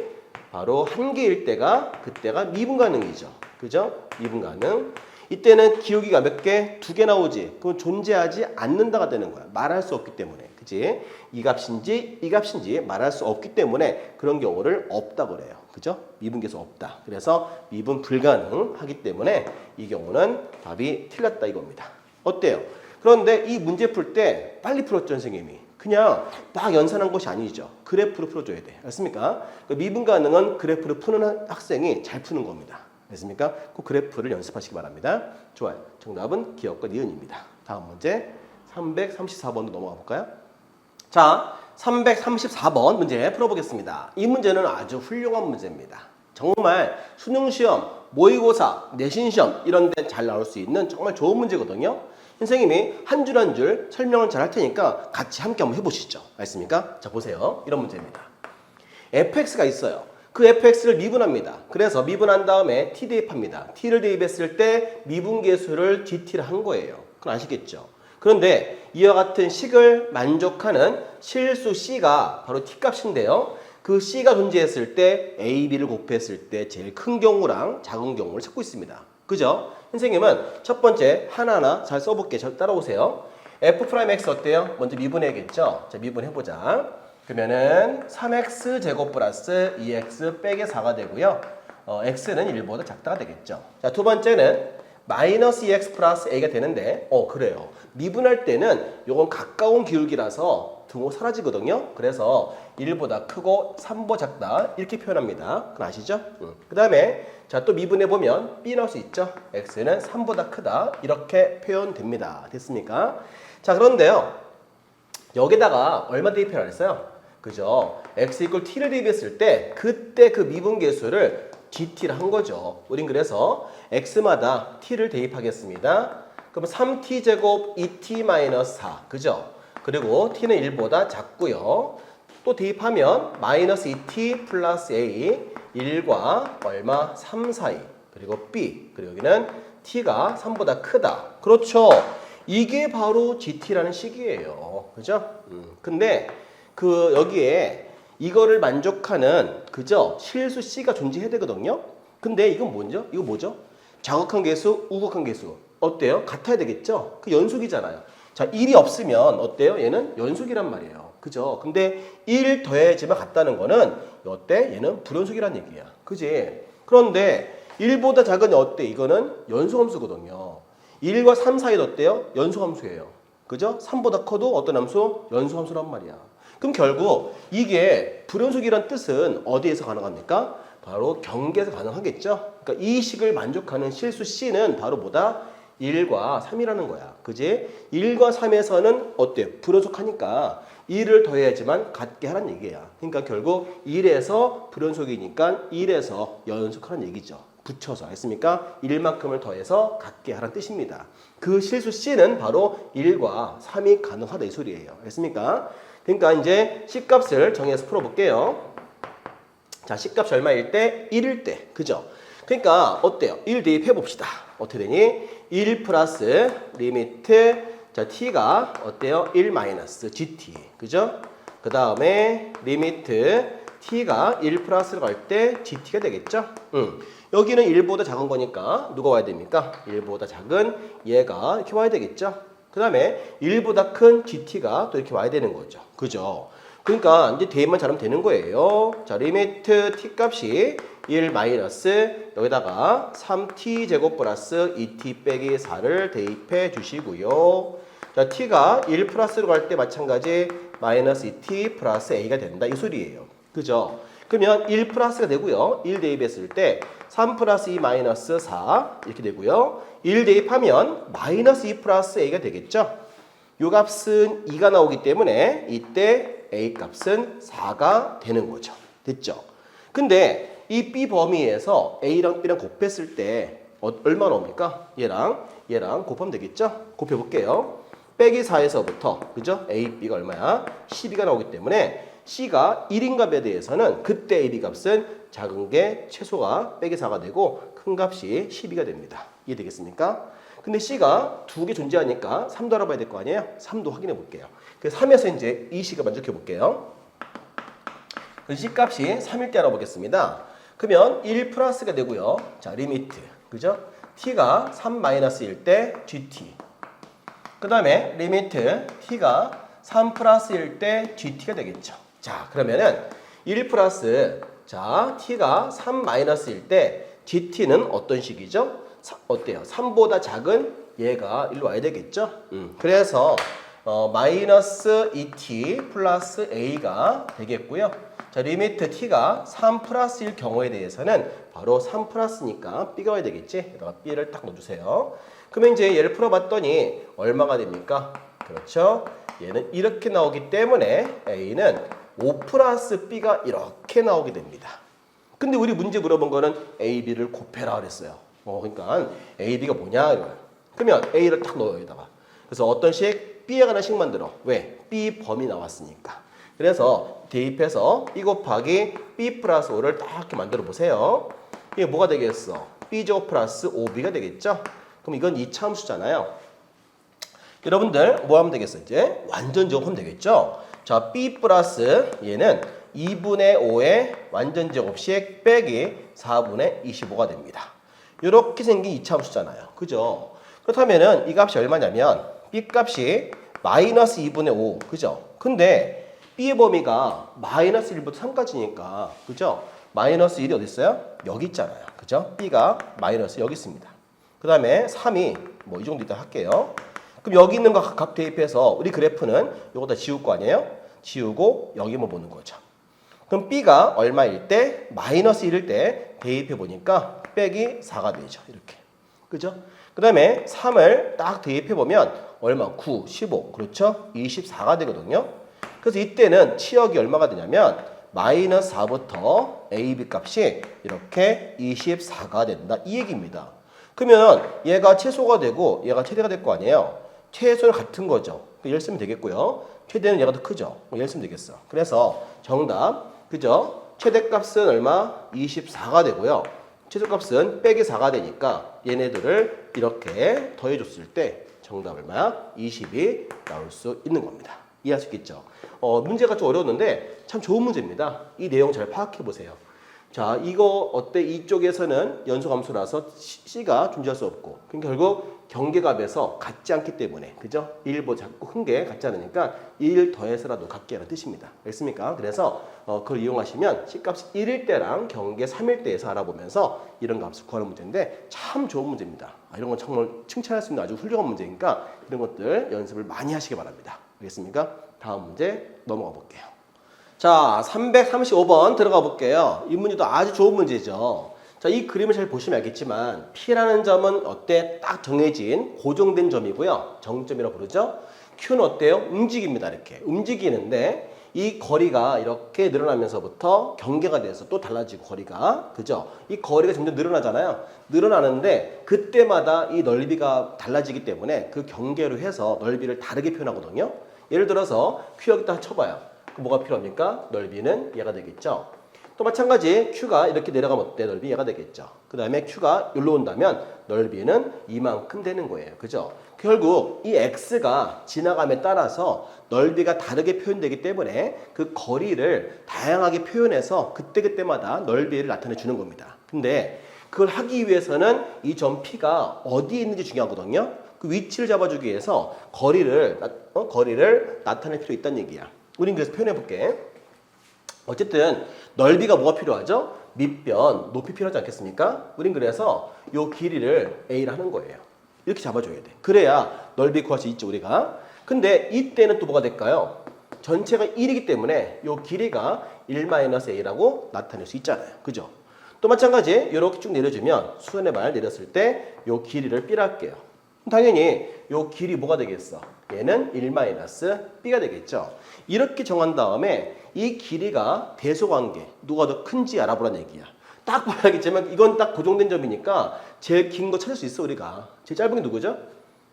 바로 1개일 때가 그때가 미분 가능이죠. 그죠? 미분 가능. 이때는 기울기가 몇 개? 2개 나오지. 그건 존재하지 않는다가 되는 거야. 말할 수 없기 때문에. 그지? 이 값인지 말할 수 없기 때문에 그런 경우를 없다 그래요. 그죠? 미분계수 없다. 그래서 미분 불가능하기 때문에 이 경우는 답이 틀렸다 이겁니다. 어때요? 그런데 이 문제 풀 때 빨리 풀었죠, 선생님이. 그냥 막 연산한 것이 아니죠. 그래프로 풀어줘야 돼. 알겠습니까? 미분 가능은 그래프를 푸는 학생이 잘 푸는 겁니다. 알겠습니까? 그 그래프를 연습하시기 바랍니다. 좋아요. 정답은 기억과 니은입니다. 다음 문제 334번도 넘어가 볼까요? 자, 334번 문제 풀어보겠습니다. 이 문제는 아주 훌륭한 문제입니다. 정말 수능시험, 모의고사, 내신시험 이런 데 잘 나올 수 있는 정말 좋은 문제거든요. 선생님이 한 줄 한 줄 설명을 잘 할 테니까 같이 함께 한번 해보시죠. 알겠습니까? 자, 보세요. 이런 문제입니다. fx가 있어요. 그 fx를 미분합니다. 그래서 미분한 다음에 t 대입합니다. t를 대입했을 때 미분계수를 dt를 한 거예요. 그건 아시겠죠? 그런데 이와 같은 식을 만족하는 실수 c가 바로 t값인데요. 그 c가 존재했을 때 a, b를 곱했을 때 제일 큰 경우랑 작은 경우를 찾고 있습니다. 그죠? 선생님은 첫 번째 하나하나 잘 써볼게요. 잘 따라오세요. f'x 어때요? 먼저 미분해야겠죠? 자, 미분해보자. 그러면은 3x 제곱 플러스 2x 빼기 4가 되고요. x는 1보다 작다가 되겠죠. 자, 두 번째는 마이너스 2x 플러스 a가 되는데 그래요. 미분할 때는 요건 가까운 기울기라서 등호 사라지거든요. 그래서 1보다 크고 3보다 작다 이렇게 표현합니다. 그건 아시죠? 그 다음에 자, 또 미분해보면 b 나올 수 있죠. x는 3보다 크다 이렇게 표현됩니다. 됐습니까? 자, 그런데요. 여기다가 얼마 대입해라 했어요? 그죠? x 이퀄 t를 대입했을 때 그때 그 미분계수를 dt를 한 거죠. 우린 그래서 x마다 t를 대입하겠습니다. 그럼 3t 제곱 2t 마이너스 4 그죠? 그리고 t는 1보다 작고요. 또 대입하면 마이너스 2t 플러스 a 1과 얼마? 3 사이 그리고 b 그리고 여기는 t가 3보다 크다. 그렇죠? 이게 바로 GT라는 식이에요. 그죠? 근데 그 여기에 이거를 만족하는 그죠? 실수 C가 존재해야 되거든요. 근데 이건 뭐죠? 이거 뭐죠? 자극한 계수, 우극한 계수. 어때요? 같아야 되겠죠? 그 연속이잖아요. 자, 1이 없으면 어때요? 얘는 연속이란 말이에요. 그죠? 근데 1 더해지만 같다는 거는 어때? 얘는 불연속이란 얘기야. 그지? 그런데 1보다 작은 어때? 이거는 연소함수거든요. 1과 3 사이도 어때요? 연소함수예요. 그죠? 3보다 커도 어떤 함수? 연소함수란 말이야. 그럼 결국 이게 불연속이란 뜻은 어디에서 가능합니까? 바로 경계에서 가능하겠죠? 그러니까 이 식을 만족하는 실수 C는 바로 뭐다? 1과 3이라는 거야. 그지? 1과 3에서는 어때? 불연속하니까 1을 더해야지만 같게 하라는 얘기야. 그러니까 결국 1에서 불연속이니까 1에서 연속하라는 얘기죠. 붙여서 알겠습니까? 1만큼을 더해서 같게 하라는 뜻입니다. 그 실수 C는 바로 1과 3이 가능하다 이 소리예요. 알겠습니까? 그러니까 이제 C값을 정해서 풀어볼게요. 자, C값이 얼마일 때? 1일 때. 그죠? 그러니까 어때요? 1 대입해 봅시다. 어떻게 되니? 1 플러스 리미트 자 t가 어때요? 1 마이너스 gt. 그죠? 그 다음에 리미트 t가 1 플러스로 갈 때 gt가 되겠죠? 여기는 1보다 작은 거니까 누가 와야 됩니까? 1보다 작은 얘가 이렇게 와야 되겠죠? 그 다음에 1보다 큰 gt가 또 이렇게 와야 되는 거죠. 그죠? 그러니까 이제 대입만 잘하면 되는 거예요. 자, 리미트 t 값이 1 마이너스 여기다가 3t 제곱 플러스 2t 빼기 4를 대입해 주시고요. 자, t가 1 플러스로 갈 때 마찬가지 마이너스 2t 플러스 a가 된다 이 소리예요. 그죠? 그러면 1 플러스가 되고요. 1 대입했을 때 3 플러스 2 마이너스 4 이렇게 되고요. 1 대입하면 마이너스 2 플러스 a가 되겠죠? 요 값은 2가 나오기 때문에 이때 a 값은 4가 되는 거죠. 됐죠? 근데 이 B 범위에서 A랑 B랑 곱했을 때 얼마 나옵니까? 얘랑 곱하면 되겠죠? 곱해볼게요. 빼기 4에서부터 그죠? A, B가 얼마야? 12가 나오기 때문에 C가 1인 값에 대해서는 그때 A, B 값은 작은 게 최소가 빼기 4가 되고 큰 값이 12가 됩니다. 이해되겠습니까? 근데 C가 두 개 존재하니까 3도 알아봐야 될 거 아니에요? 3도 확인해 볼게요. 그래서 3에서 이제 이 C가 만족해 볼게요. C 값이 3일 때 알아보겠습니다. 그러면 1 플러스가 되고요. 자, 리미트. 그죠? t가 3 마이너스일 때 gt. 그 다음에 리미트 t가 3 플러스일 때 gt가 되겠죠. 자, 그러면은 1 플러스 자, t가 3 마이너스일 때 gt는 어떤 식이죠? 어때요? 3보다 작은 얘가 일로 와야 되겠죠? 그래서 마이너스 2t 플러스 a가 되겠고요. 자, 리미트 t가 3 플러스일 경우에 대해서는 바로 3 플러스니까 b가 와야 되겠지? 여기다가 b를 딱 넣어주세요. 그러면 이제 얘를 풀어봤더니 얼마가 됩니까? 그렇죠? 얘는 이렇게 나오기 때문에 a는 5 플러스 b가 이렇게 나오게 됩니다. 근데 우리 문제 물어본 거는 a, b를 곱해라 그랬어요. 그러니까 a, b가 뭐냐 이거예요. 그러면 a를 딱 넣어요 여기다가. 그래서 어떤 식? b에 관한 식 만들어. 왜? b 범위 나왔으니까. 그래서 대입해서 b 곱하기 b 플러스 5를 딱 이렇게 만들어 보세요. 이게 뭐가 되겠어? b제곱 플러스 5b가 되겠죠? 그럼 이건 2차 함수잖아요. 여러분들 뭐 하면 되겠어? 이제 완전제곱 하면 되겠죠? 자, b 플러스 얘는 2분의 5의 완전제곱씩 빼기 4분의 25가 됩니다. 이렇게 생긴 2차 함수잖아요. 그죠? 그렇다면은 이 값이 얼마냐면 b 값이 마이너스 2분의 5. 그죠? 근데 b의 범위가 마이너스 1부터 3까지니까 그죠? 마이너스 1이 어디 있어요? 여기 있잖아요. 그죠? b가 마이너스 여기 있습니다. 그 다음에 3이 뭐 이 정도 이따 할게요. 그럼 여기 있는 거 각 대입해서 우리 그래프는 이거 다 지울 거 아니에요? 지우고 여기만 보는 거죠. 그럼 b가 얼마일 때? 마이너스 1일 때 대입해 보니까 빼기 4가 되죠. 이렇게. 그죠? 그 다음에 3을 딱 대입해 보면 얼마? 9, 15. 그렇죠? 24가 되거든요. 그래서 이때는 치역이 얼마가 되냐면 마이너스 4부터 AB 값이 이렇게 24가 된다. 이 얘기입니다. 그러면 얘가 최소가 되고 얘가 최대가 될 거 아니에요. 최소는 같은 거죠. 얘를 쓰면 되겠고요. 최대는 얘가 더 크죠. 얘를 쓰면 되겠어. 그래서 정답 그죠? 최대값은 얼마? 24가 되고요. 최소값은 빼기 4가 되니까 얘네들을 이렇게 더해줬을 때 정답 얼마야? 20이 나올 수 있는 겁니다. 이해할 수 있겠죠? 문제가 좀 어려웠는데 참 좋은 문제입니다. 이 내용 잘 파악해 보세요. 자, 이거 어때? 이쪽에서는 연소함수라서 C가 존재할 수 없고 그러니까 결국 경계값에서 같지 않기 때문에 그죠? 1보다 작고 큰 게 같지 않으니까 1 더해서라도 같게 하는 뜻입니다. 알겠습니까? 그래서 그걸 이용하시면 C값이 1일 때랑 경계 3일 때에서 알아보면서 이런 값을 구하는 문제인데 참 좋은 문제입니다. 이런 건 정말 칭찬할 수 있는 아주 훌륭한 문제니까 이런 것들 연습을 많이 하시기 바랍니다. 알겠습니까? 다음 문제 넘어가 볼게요. 자, 335번 들어가 볼게요. 이 문제도 아주 좋은 문제죠. 자, 이 그림을 잘 보시면 알겠지만 P라는 점은 어때? 딱 정해진 고정된 점이고요. 정점이라고 부르죠. Q는 어때요? 움직입니다. 이렇게 움직이는데 이 거리가 이렇게 늘어나면서부터 경계가 돼서 또 달라지고 거리가, 그죠? 이 거리가 점점 늘어나잖아요. 늘어나는데 그때마다 이 넓이가 달라지기 때문에 그 경계로 해서 넓이를 다르게 표현하거든요. 예를 들어서 Q 여기다 쳐봐요. 그럼 뭐가 필요합니까? 넓이는 얘가 되겠죠. 또 마찬가지 Q가 이렇게 내려가면 어때? 넓이 얘가 되겠죠. 그 다음에 Q가 여기로 온다면 넓이는 이만큼 되는 거예요. 그죠? 결국 이 X가 지나감에 따라서 넓이가 다르게 표현되기 때문에 그 거리를 다양하게 표현해서 그때그때마다 넓이를 나타내 주는 겁니다. 근데 그걸 하기 위해서는 이 점 P가 어디에 있는지 중요하거든요. 그 위치를 잡아주기 위해서 거리를 나타낼 필요 있다는 얘기야. 우린 그래서 표현해 볼게. 어쨌든 넓이가 뭐가 필요하죠? 밑변, 높이 필요하지 않겠습니까? 우린 그래서 요 길이를 A를 하는 거예요. 이렇게 잡아줘야 돼. 그래야 넓이 구할 수 있죠, 우리가. 근데 이때는 또 뭐가 될까요? 전체가 1이기 때문에 요 길이가 1-A라고 나타낼 수 있잖아요. 그죠? 또 마찬가지 이렇게 쭉 내려주면 수선의 말 내렸을 때 요 길이를 B라 할게요. 당연히 요 길이 뭐가 되겠어? 얘는 1-B가 되겠죠. 이렇게 정한 다음에 이 길이가 대소관계, 누가 더 큰지 알아보라는 얘기야. 딱 봐야 알겠지만 이건 딱 고정된 점이니까 제일 긴 거 찾을 수 있어, 우리가. 제일 짧은 게 누구죠?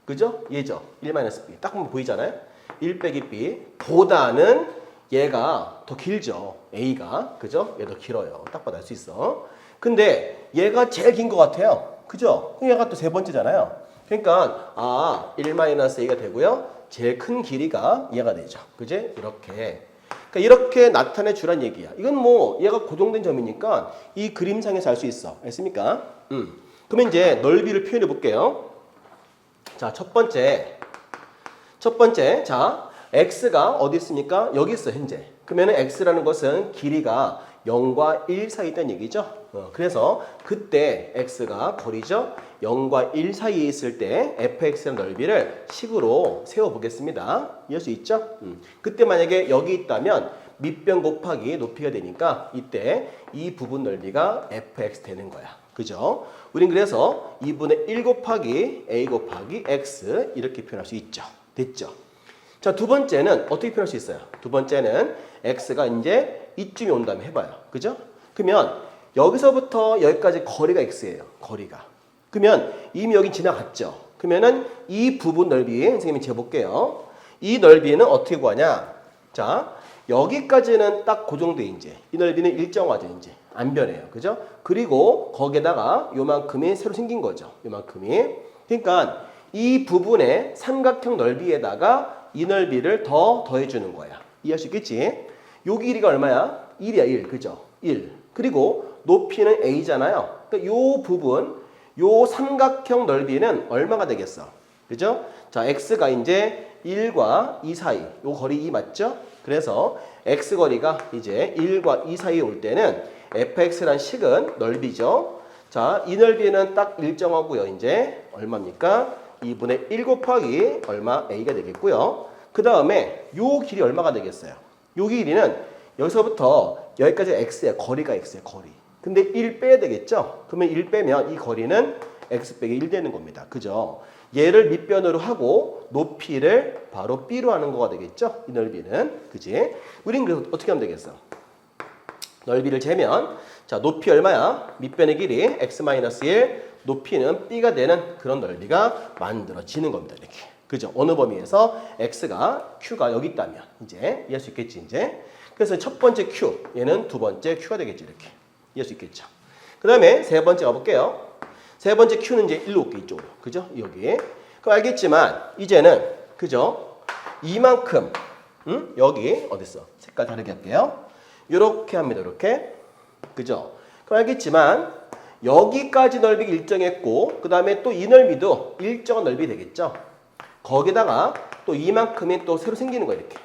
그죠? 얘죠. 1-B. 딱 보면 보이잖아요? 1 빼기 B 보다는 얘가 더 길죠. A가. 그죠? 얘 더 길어요. 딱 봐도 알 수 있어. 근데 얘가 제일 긴 것 같아요. 그죠? 그럼 얘가 또 세 번째잖아요. 그러니까 1-A가 되고요. 제일 큰 길이가 얘가 되죠. 그지? 이렇게. 그러니까 이렇게 나타내 주란 얘기야. 이건 뭐 얘가 고정된 점이니까 이 그림상에서 알 수 있어. 알습니까? 그러면 이제 넓이를 표현해 볼게요. 자, 첫 번째. 자, x가 어디 있습니까? 여기 있어, 현재. 그러면 x라는 것은 길이가 0과 1 사이 있다는 얘기죠. 그래서 그때 x가 거리죠. 0과 1 사이에 있을 때 fx라는 넓이를 식으로 세워보겠습니다. 이해할 수 있죠? 그때 만약에 여기 있다면 밑변 곱하기 높이가 되니까 이때 이 부분 넓이가 fx 되는 거야. 그죠? 우린 그래서 2분의 1 곱하기 a 곱하기 x 이렇게 표현할 수 있죠. 됐죠? 자, 두 번째는 어떻게 표현할 수 있어요? 두 번째는 x가 이제 이쯤에 온다면 해봐요. 그죠? 그러면 여기서부터 여기까지 거리가 x예요. 거리가. 그러면 이미 여기 지나갔죠. 그러면은 이 부분 넓이 선생님이 재볼게요. 이 넓이는 어떻게 구하냐? 자, 여기까지는 딱 고정돼 이제. 이 넓이는 일정하죠 이제. 안 변해요. 그죠? 그리고 거기에다가 요만큼이 새로 생긴 거죠. 요만큼이. 그러니까 이 부분의 삼각형 넓이에다가 이 넓이를 더 더해주는 거야. 이해할 수 있겠지? 요 길이가 얼마야? 1이야 1. 그죠? 1. 그리고 높이는 a잖아요. 그러니까 요 부분, 요 삼각형 넓이는 얼마가 되겠어? 그죠? 자, x가 이제 1과 2 사이. 요 거리 2 맞죠? 그래서 x 거리가 이제 1과 2 사이에 올 때는 fx란 식은 넓이죠. 자, 이 넓이는 딱 일정하고요. 이제 얼마입니까? 2분의 1 곱하기 얼마? a가 되겠고요. 그 다음에 요 길이 얼마가 되겠어요? 요 길이는 여기서부터 여기까지 x야. 거리가 x야. 거리. 근데 1 빼야 되겠죠? 그러면 1 빼면 이 거리는 x 빼기 1 되는 겁니다. 그죠? 얘를 밑변으로 하고 높이를 바로 b로 하는 거가 되겠죠? 이 넓이는. 그지? 우린 그래서 어떻게 하면 되겠어? 넓이를 재면 자, 높이 얼마야? 밑변의 길이 x-1, 높이는 b가 되는 그런 넓이가 만들어지는 겁니다. 이렇게. 그죠? 어느 범위에서 x가 q가 여기 있다면 이제 이해할 수 있겠지 이제. 그래서 첫 번째 q, 얘는 두 번째 q가 되겠지 이렇게. 이해할 수 있겠죠? 그 다음에 세 번째 가볼게요. 세 번째 q는 이제 일로 올게 이쪽으로. 그죠? 여기. 그럼 알겠지만 이제는 그죠? 이만큼 여기 어딨어? 색깔 다르게 할게요. 요렇게 합니다. 이렇게. 그죠? 그럼 알겠지만 여기까지 넓이가 일정했고 그 다음에 또 이 넓이도 일정한 넓이 되겠죠? 거기다가 또 이만큼이 또 새로 생기는 거예요. 이렇게.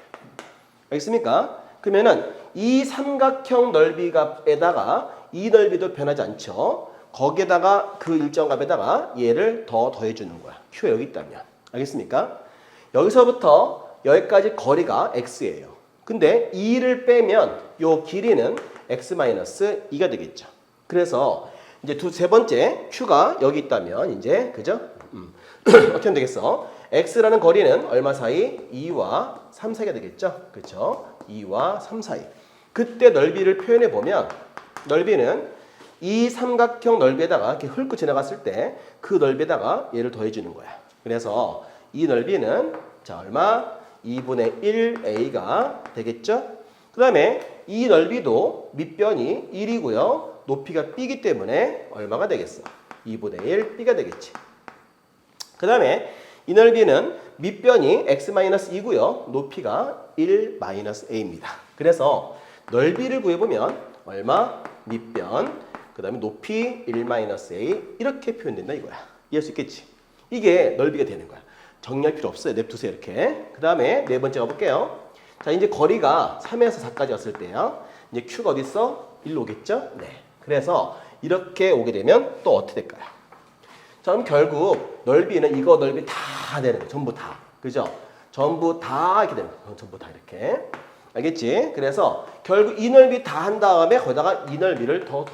알겠습니까? 그러면은 이 삼각형 넓이값에다가 이 넓이도 변하지 않죠? 거기에다가 그 일정 값에다가 얘를 더 더해주는 거야. Q가 여기 있다면. 알겠습니까? 여기서부터 여기까지 거리가 x예요. 근데 2를 빼면 요 길이는 x-2가 되겠죠. 그래서 이제 세 번째 Q가 여기 있다면 이제 그죠? 어떻게 하면 되겠어? X라는 거리는 얼마 사이? 2와 3 사이가 되겠죠? 그렇죠? 2와 3 사이. 그때 넓이를 표현해 보면 넓이는 이 삼각형 넓이에다가 이렇게 훑고 지나갔을 때 그 넓이에다가 얘를 더해 주는 거야. 그래서 이 넓이는 자 얼마? 2분의 1a가 되겠죠? 그 다음에 이 넓이도 밑변이 1이고요. 높이가 b이기 때문에 얼마가 되겠어? 2분의 1 b가 되겠지. 그 다음에 이 넓이는 밑변이 x-2고요. 높이가 1-a입니다. 그래서 넓이를 구해보면 얼마? 밑변, 그 다음에 높이 1-a 이렇게 표현된다 이거야. 이해할 수 있겠지? 이게 넓이가 되는 거야. 정리할 필요 없어요. 냅두세요 이렇게. 그 다음에 네 번째 가볼게요. 자 이제 거리가 3에서 4까지 왔을 때요. 이제 Q가 어디 있어? 1로 오겠죠? 네. 그래서 이렇게 오게 되면 또 어떻게 될까요? 자 그럼 결국 넓이는 이거 넓이 다 되는 거예요. 전부 다. 그죠? 전부 다 이렇게 되는 거예요. 전부 다 이렇게. 알겠지? 그래서 결국 이 넓이 다 한 다음에 거기다가 이 넓이를 더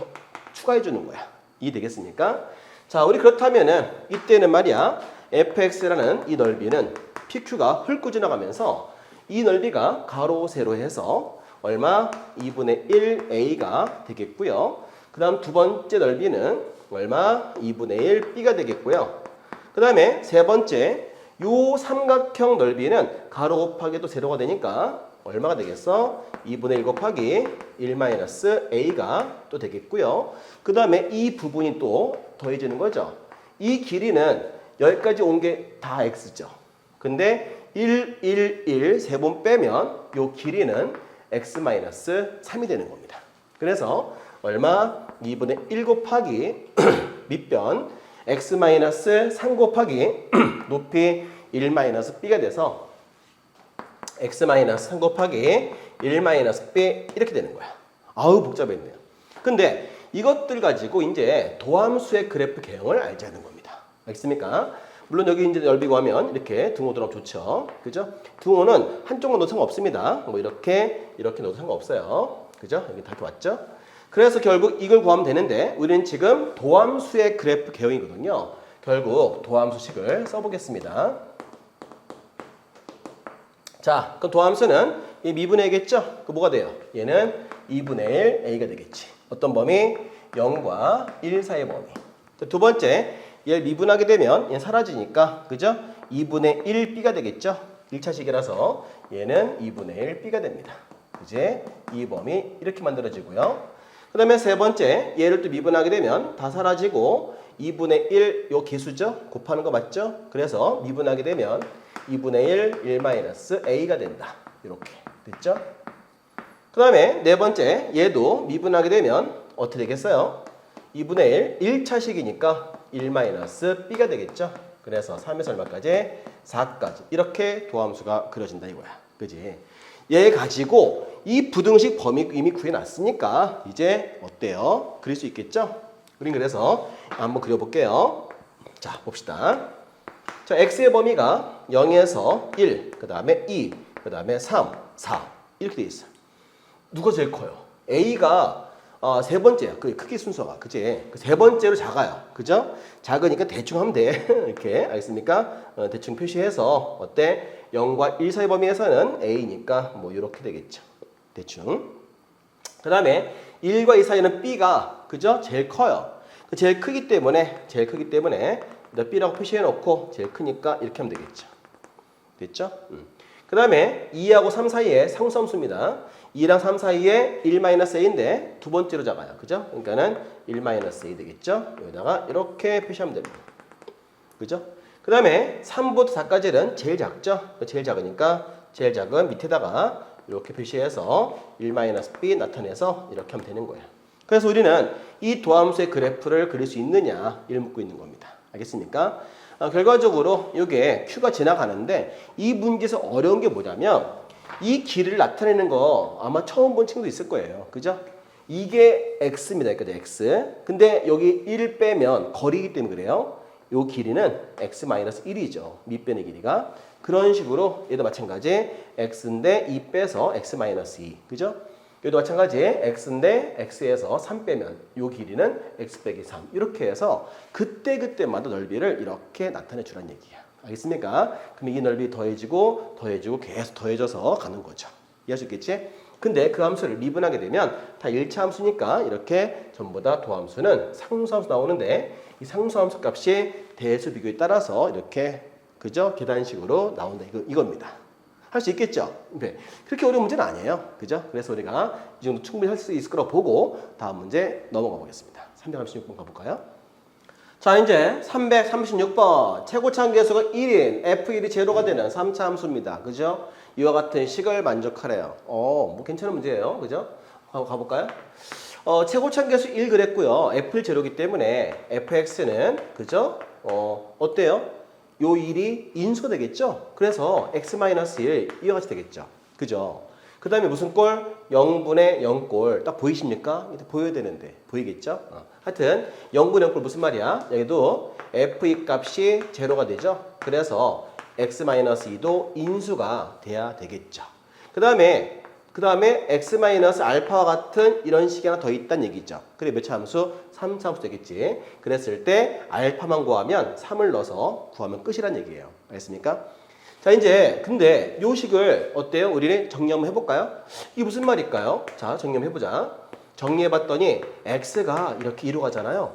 추가해 주는 거야. 이해되겠습니까? 자 우리 그렇다면은 이때는 말이야 fx라는 이 넓이는 pq가 훑고 지나가면서 이 넓이가 가로 세로 해서 얼마? 2분의 1a가 되겠고요. 그 다음 두 번째 넓이는 얼마? 2분의 1 b가 되겠고요. 그 다음에 세 번째 요 삼각형 넓이는 가로 곱하기 또 세로가 되니까 얼마가 되겠어? 2분의 1 곱하기 1-a가 또 되겠고요. 그 다음에 이 부분이 또 더해지는 거죠. 이 길이는 여기까지 온 게 다 x죠. 근데 1, 1, 1 세 번 빼면 요 길이는 x-3이 되는 겁니다. 그래서 얼마? 2분의 1 곱하기 밑변 x-3 곱하기 높이 1-b가 돼서 x-3 곱하기 1-b 이렇게 되는 거야. 아우 복잡했네요. 근데 이것들 가지고 이제 도함수의 그래프 개형을 알자는 겁니다. 알겠습니까? 물론 여기 이제 넓이 구하면 이렇게 등호 들어가면 좋죠. 그죠? 등호는 한쪽만 넣어도 상관없습니다. 뭐 이렇게 넣어도 상관없어요. 그죠? 여기 다 이렇게 왔죠? 그래서 결국 이걸 구하면 되는데 우리는 지금 도함수의 그래프 개형이거든요. 결국 도함수식을 써보겠습니다. 자, 그럼 도함수는 이 미분의겠죠? 그 뭐가 돼요? 얘는 2분의 1 a가 되겠지. 어떤 범위? 0과 1 사이의 범위. 두 번째, 얘를 미분하게 되면 얘는 사라지니까 그죠? 2분의 1 b가 되겠죠? 1차식이라서 얘는 2분의 1 b가 됩니다. 이제 이 범위 이렇게 만들어지고요. 그 다음에 세 번째, 얘를 또 미분하게 되면 다 사라지고 2분의 1 요 개수죠? 곱하는 거 맞죠? 그래서 미분하게 되면 2분의 1, 1-a가 된다. 이렇게 됐죠? 그 다음에 네 번째, 얘도 미분하게 되면 어떻게 되겠어요? 2분의 1, 1차식이니까 1-b가 되겠죠? 그래서 3에서 얼마까지? 4까지. 이렇게 도함수가 그려진다 이거야. 그지? 얘 가지고 이 부등식 범위 이미 구해놨으니까 이제 어때요? 그릴 수 있겠죠? 우린 그래서 한번 그려볼게요. 자, 봅시다. 자, x의 범위가 0에서 1, 그 다음에 2, 그 다음에 3, 4 이렇게 돼 있어요. 누가 제일 커요? a가 세 번째야. 그 크기 순서가. 그치? 그 세 번째로 작아요. 그죠? 작으니까 대충 하면 돼. 이렇게. 알겠습니까? 대충 표시해서 어때? 0과 1 사이 범위에서는 a니까 뭐 이렇게 되겠죠. 대충. 그 다음에 1과 2 사이는 b가 그죠? 제일 커요. 제일 크기 때문에 b라고 표시해 놓고 제일 크니까 이렇게 하면 되겠죠. 됐죠? 그 다음에 2하고 3 사이에 상수함수입니다. 2랑 3 사이에 1-a인데 두 번째로 작아요. 그죠? 그러니까는 1-a 되겠죠? 여기다가 이렇게 표시하면 됩니다. 그죠? 그 다음에 3부터 4까지는 제일 작죠? 제일 작으니까 제일 작은 밑에다가 이렇게 표시해서 1-b 나타내서 이렇게 하면 되는 거예요. 그래서 우리는 이 도함수의 그래프를 그릴 수 있느냐 이를 묻고 있는 겁니다. 알겠습니까? 결과적으로 이게 Q가 지나가는데 이 문제에서 어려운 게 뭐냐면 이 길이를 나타내는 거 아마 처음 본 친구도 있을 거예요. 그죠? 이게 X입니다. 그러니까 X. 근데 여기 1 빼면 거리이기 때문에 그래요. 이 길이는 X-1이죠. 밑변의 길이가. 그런 식으로 얘도 마찬가지 X인데 2 빼서 X-2. 그죠? 여기도 마찬가지 x인데 x에서 3 빼면 요 길이는 x 빼기 3 이렇게 해서 그때마다 넓이를 이렇게 나타내 주란 얘기야. 알겠습니까? 그럼 이 넓이 더해지고 계속 더해져서 가는 거죠. 이해할 수 있겠지? 근데 그 함수를 미분하게 되면 다 1차 함수니까 이렇게 전부 다 도함수는 상수함수 나오는데 이 상수함수 값이 대수 비교에 따라서 이렇게 그죠? 계단식으로 나온다 이겁니다. 할 수 있겠죠? 네. 그렇게 어려운 문제는 아니에요. 그죠? 그래서 우리가 이 정도 충분히 할 수 있을 거라고 보고 다음 문제 넘어가 보겠습니다. 336번 가볼까요? 자, 이제 336번 최고차항 계수가 1인 F1이 제로가 되는 3차 함수입니다. 그죠? 이와 같은 식을 만족하래요. 뭐 괜찮은 문제예요. 그죠? 가볼까요? 최고차항 계수 1 그랬고요. F1 제로기 때문에 fx는 그죠? 어때요? 요 1이 인수가 되겠죠? 그래서 x-1 이와 같이 되겠죠? 그죠? 그 다음에 무슨 꼴? 0분의 0꼴 딱 보이십니까? 보여야 되는데 보이겠죠? 하여튼 0분의 0꼴 무슨 말이야? 여기도 f2 값이 제로가 되죠? 그래서 x-2도 인수가 돼야 되겠죠? 그 다음에 x-알파와 같은 이런 식이 하나 더 있다는 얘기죠. 그래 몇 차 함수? 3차 함수 되겠지. 그랬을 때 알파만 구하면 3을 넣어서 구하면 끝이란 얘기예요. 알겠습니까? 자, 이제 근데 요 식을 어때요? 우리는 정리 한번 해볼까요? 이게 무슨 말일까요? 자, 정리 한번 해보자. 정리해봤더니 x가 이렇게 2로 가잖아요.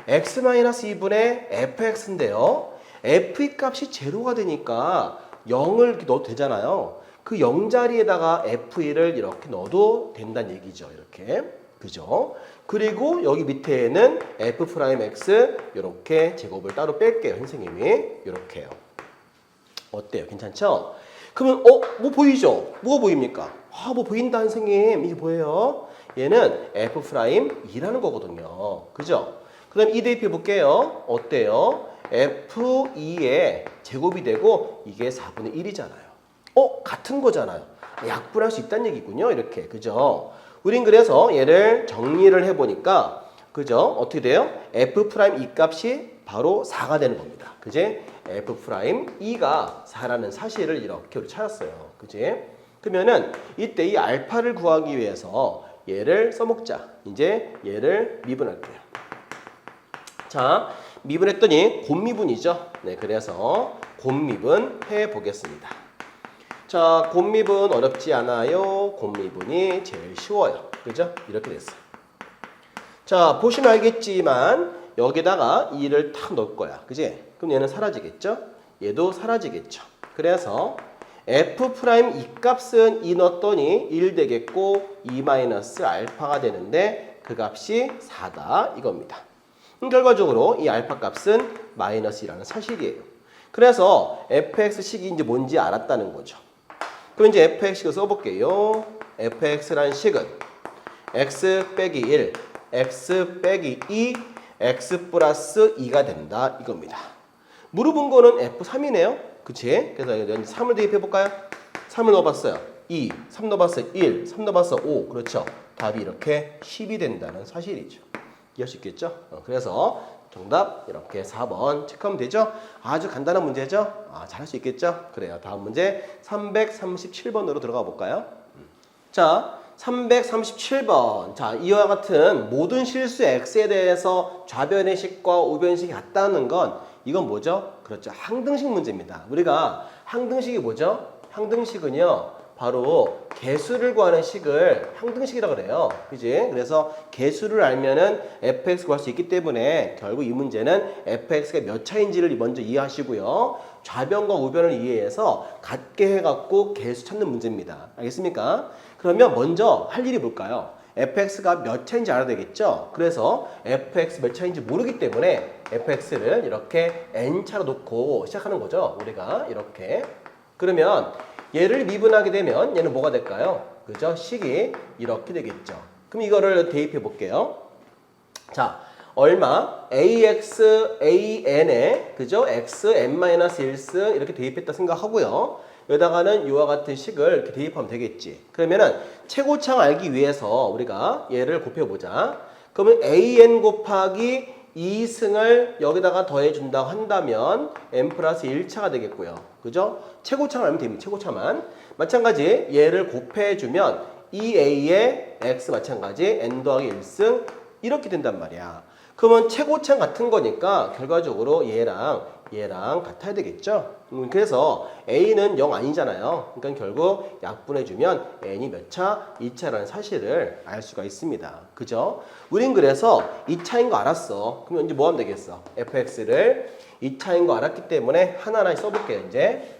x-2분의 fx인데요. f 값이 제로가 되니까 0을 이렇게 넣어도 되잖아요. 그 0자리에다가 f1을 이렇게 넣어도 된다는 얘기죠. 이렇게. 그죠? 그리고 여기 밑에는 f'x 이렇게 제곱을 따로 뺄게요. 선생님이. 이렇게요. 어때요? 괜찮죠? 그러면 뭐 보이죠? 뭐가 보입니까? 뭐 보인다 선생님. 이게 뭐예요? 얘는 f'이라는 거거든요. 그죠? 그 다음에 이 대입해 볼게요. 어때요? f2의 제곱이 되고 이게 4분의 1이잖아요. 같은 거잖아요. 약분할 수 있다는 얘기군요. 이렇게. 그죠? 우린 그래서 얘를 정리를 해보니까 그죠? 어떻게 돼요? f'2 값이 바로 4가 되는 겁니다. 그지? f'2가 4라는 사실을 이렇게 우리 찾았어요. 그지? 그러면은 이때 이 알파를 구하기 위해서 얘를 써먹자. 이제 얘를 미분할게요. 자, 미분했더니 곱미분이죠. 네, 그래서 곱미분 해보겠습니다. 자, 곱미분 어렵지 않아요. 곱미분이 제일 쉬워요. 그죠? 이렇게 됐어요. 자, 보시면 알겠지만 여기다가 2를 탁 넣을 거야. 그지? 그럼 얘는 사라지겠죠? 얘도 사라지겠죠. 그래서 f'2 값은 2 넣었더니 1 되겠고 2-알파가 되는데 그 값이 4다 이겁니다. 결과적으로 이 알파 값은 -2라는 사실이에요. 그래서 fx식이 이제 뭔지 알았다는 거죠. 그럼 이제 fx식을 써볼게요. fx라는 식은 x 빼기 1, x 빼기 2, x 플러스 2가 된다 이겁니다. 물어본 거는 f3이네요. 그치? 그래서 3을 대입해볼까요? 3을 넣어봤어요. 2, 3 넣어봤어요. 1, 3 넣어봤어요. 5. 그렇죠? 답이 이렇게 10이 된다는 사실이죠. 이해할 수 있겠죠? 그래서 정답 이렇게 4번 체크하면 되죠? 아주 간단한 문제죠? 잘할 수 있겠죠? 그래요. 다음 문제 337번으로 들어가 볼까요? 자, 337번. 자, 이와 같은 모든 실수 x에 대해서 좌변의식과 우변식이 같다는 건 이건 뭐죠? 그렇죠. 항등식 문제입니다. 우리가 항등식이 뭐죠? 항등식은요. 바로 개수를 구하는 식을 항등식이라고 그래요. 그지? 그래서 개수를 알면은 fx 구할 수 있기 때문에 결국 이 문제는 fx가 몇 차인지를 먼저 이해하시고요. 좌변과 우변을 이해해서 같게 해갖고 개수 찾는 문제입니다. 알겠습니까? 그러면 먼저 할 일이 뭘까요? fx가 몇 차인지 알아야 되겠죠? 그래서 fx 몇 차인지 모르기 때문에 fx를 이렇게 n차로 놓고 시작하는 거죠. 우리가 이렇게. 그러면 얘를 미분하게 되면 얘는 뭐가 될까요? 그죠? 식이 이렇게 되겠죠. 그럼 이거를 대입해 볼게요. 자, 얼마? ax, an에 그죠? x, n-1승 이렇게 대입했다 생각하고요. 여기다가는 이와 같은 식을 이렇게 대입하면 되겠지. 그러면은 최고차항 알기 위해서 우리가 얘를 곱해보자. 그러면 an 곱하기 2승을 여기다가 더해준다고 한다면 n 플러스 1차가 되겠고요. 그죠? 최고차항을 알면 됩니다. 최고차만. 마찬가지 얘를 곱해주면 2a의 x 마찬가지 n 더하기 1승 이렇게 된단 말이야. 그러면 최고차는 같은 거니까 결과적으로 얘랑 같아야 되겠죠. 그래서 a는 0 아니잖아요. 그러니까 결국 약분해주면 n이 몇 차? 2차라는 사실을 알 수가 있습니다. 그죠? 우린 그래서 2차인 거 알았어. 그러면 이제 뭐 하면 되겠어? fx를 2차인 거 알았기 때문에 하나하나 써볼게요. 이제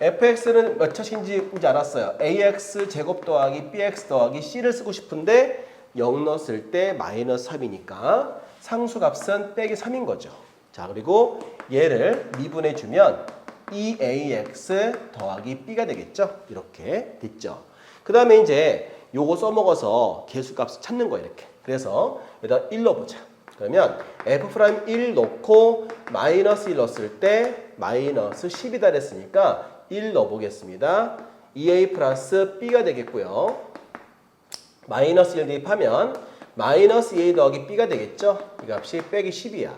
fx는 몇 차신지 이제 알았어요. ax 제곱 더하기 bx 더하기 c를 쓰고 싶은데 0 넣었을 때 마이너스 3이니까 상수값은 빼기 3인 거죠. 자, 그리고 얘를 미분해주면 2ax 더하기 b가 되겠죠. 이렇게 됐죠. 그 다음에 이제 요거 써먹어서 개수값을 찾는 거예요. 이렇게. 그래서 여기다 1 넣어보자. 그러면 f'1 넣고 마이너스 1 넣었을 때 마이너스 10이다 그랬으니까 1 넣어보겠습니다. 2a 플러스 b가 되겠고요. 마이너스 1 대입하면 마이너스 2a 더하기 b가 되겠죠. 이 값이 빼기 10이야.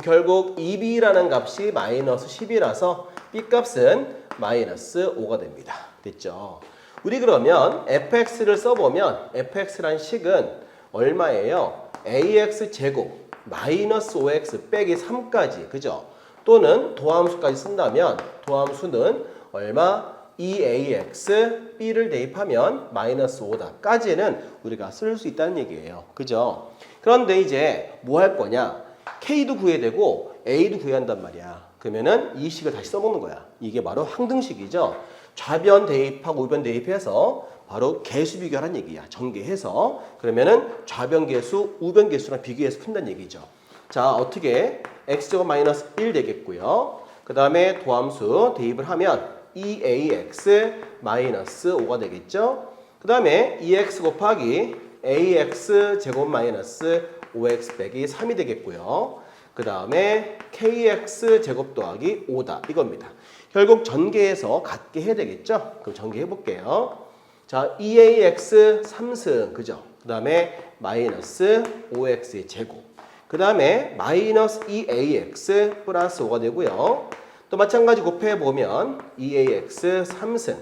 결국 2b라는 값이 마이너스 10이라서 b값은 마이너스 5가 됩니다. 됐죠? 우리 그러면 fx를 써보면 fx란 식은 얼마예요? ax 제곱 마이너스 5x 빼기 3까지 그죠? 또는 도함수까지 쓴다면 도함수는 얼마? 2ax b를 대입하면 마이너스 5다 까지는 우리가 쓸 수 있다는 얘기예요. 그죠? 그런데 이제 뭐 할 거냐? K도 구해야 되고 A도 구해야 한단 말이야. 그러면은 이 식을 다시 써먹는 거야. 이게 바로 항등식이죠. 좌변 대입하고 우변 대입해서 바로 개수 비교하라는 얘기야. 전개해서. 그러면은 좌변 개수, 우변 개수랑 비교해서 푼다는 얘기죠. 자, 어떻게? x제곱 마이너스 1 되겠고요. 그 다음에 도함수 대입을 하면 2ax 마이너스 5가 되겠죠. 그 다음에 2x 곱하기 ax 제곱 마이너스 5x 빼기 3이 되겠고요. 그 다음에 kx 제곱 더하기 5다 이겁니다. 결국 전개해서 같게 해야 되겠죠. 그럼 전개해 볼게요. 자, 2ax 3승 그죠? 그 다음에 마이너스 5x의 제곱 그 다음에 마이너스 2ax 플러스 5가 되고요. 또 마찬가지 곱해보면 2ax 3승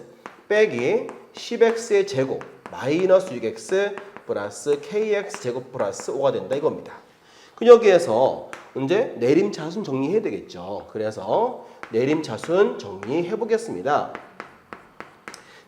빼기 10x의 제곱 마이너스 6x 플러스 kx 제곱 플러스 5가 된다 이겁니다. 그 여기에서 이제 내림차순 정리해야 되겠죠. 그래서 내림차순 정리해 보겠습니다.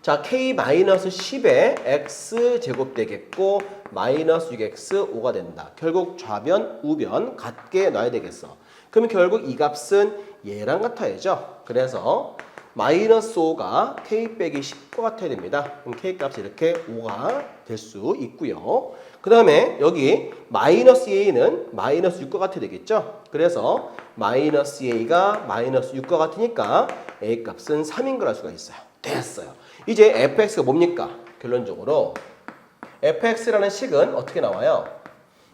자, k-10에 x 제곱 되겠고 마이너스 6x 5가 된다. 결국 좌변, 우변 같게 놔야 되겠어. 그러면 결국 이 값은 얘랑 같아야죠. 그래서 마이너스 5가 k 빼기 10과 같아야 됩니다. 그럼 k 값이 이렇게 5가 될 수 있고요. 그 다음에 여기 마이너스 a는 마이너스 6과 같아야 되겠죠. 그래서 마이너스 a가 마이너스 6과 같으니까 a 값은 3인 걸 알 수가 있어요. 됐어요. 이제 fx가 뭡니까? 결론적으로 fx라는 식은 어떻게 나와요?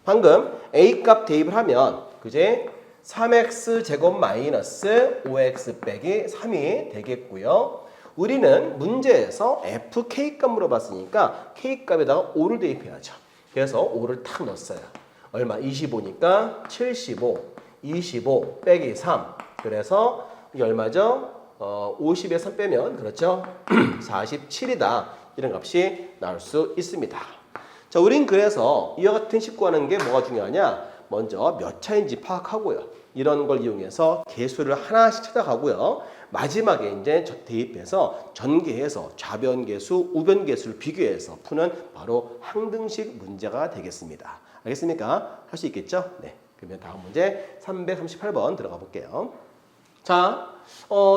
방금 a 값 대입을 하면 그제 3x 제곱 마이너스 5x 빼기 3이 되겠고요. 우리는 문제에서 fk 값 물어봤으니까 k 값에다가 5를 대입해야죠. 그래서 5를 탁 넣었어요. 얼마? 25니까 75, 25 빼기 3. 그래서 이게 얼마죠? 50에 3 빼면 그렇죠? 47이다. 이런 값이 나올 수 있습니다. 자, 우린 그래서 이와 같은 식 구하는 게 뭐가 중요하냐? 먼저 몇 차인지 파악하고요. 이런 걸 이용해서 개수를 하나씩 찾아가고요. 마지막에 이제 대입해서 전개해서 좌변 개수, 우변 개수를 비교해서 푸는 바로 항등식 문제가 되겠습니다. 알겠습니까? 할 수 있겠죠? 네. 그러면 다음 문제 338번 들어가 볼게요. 자,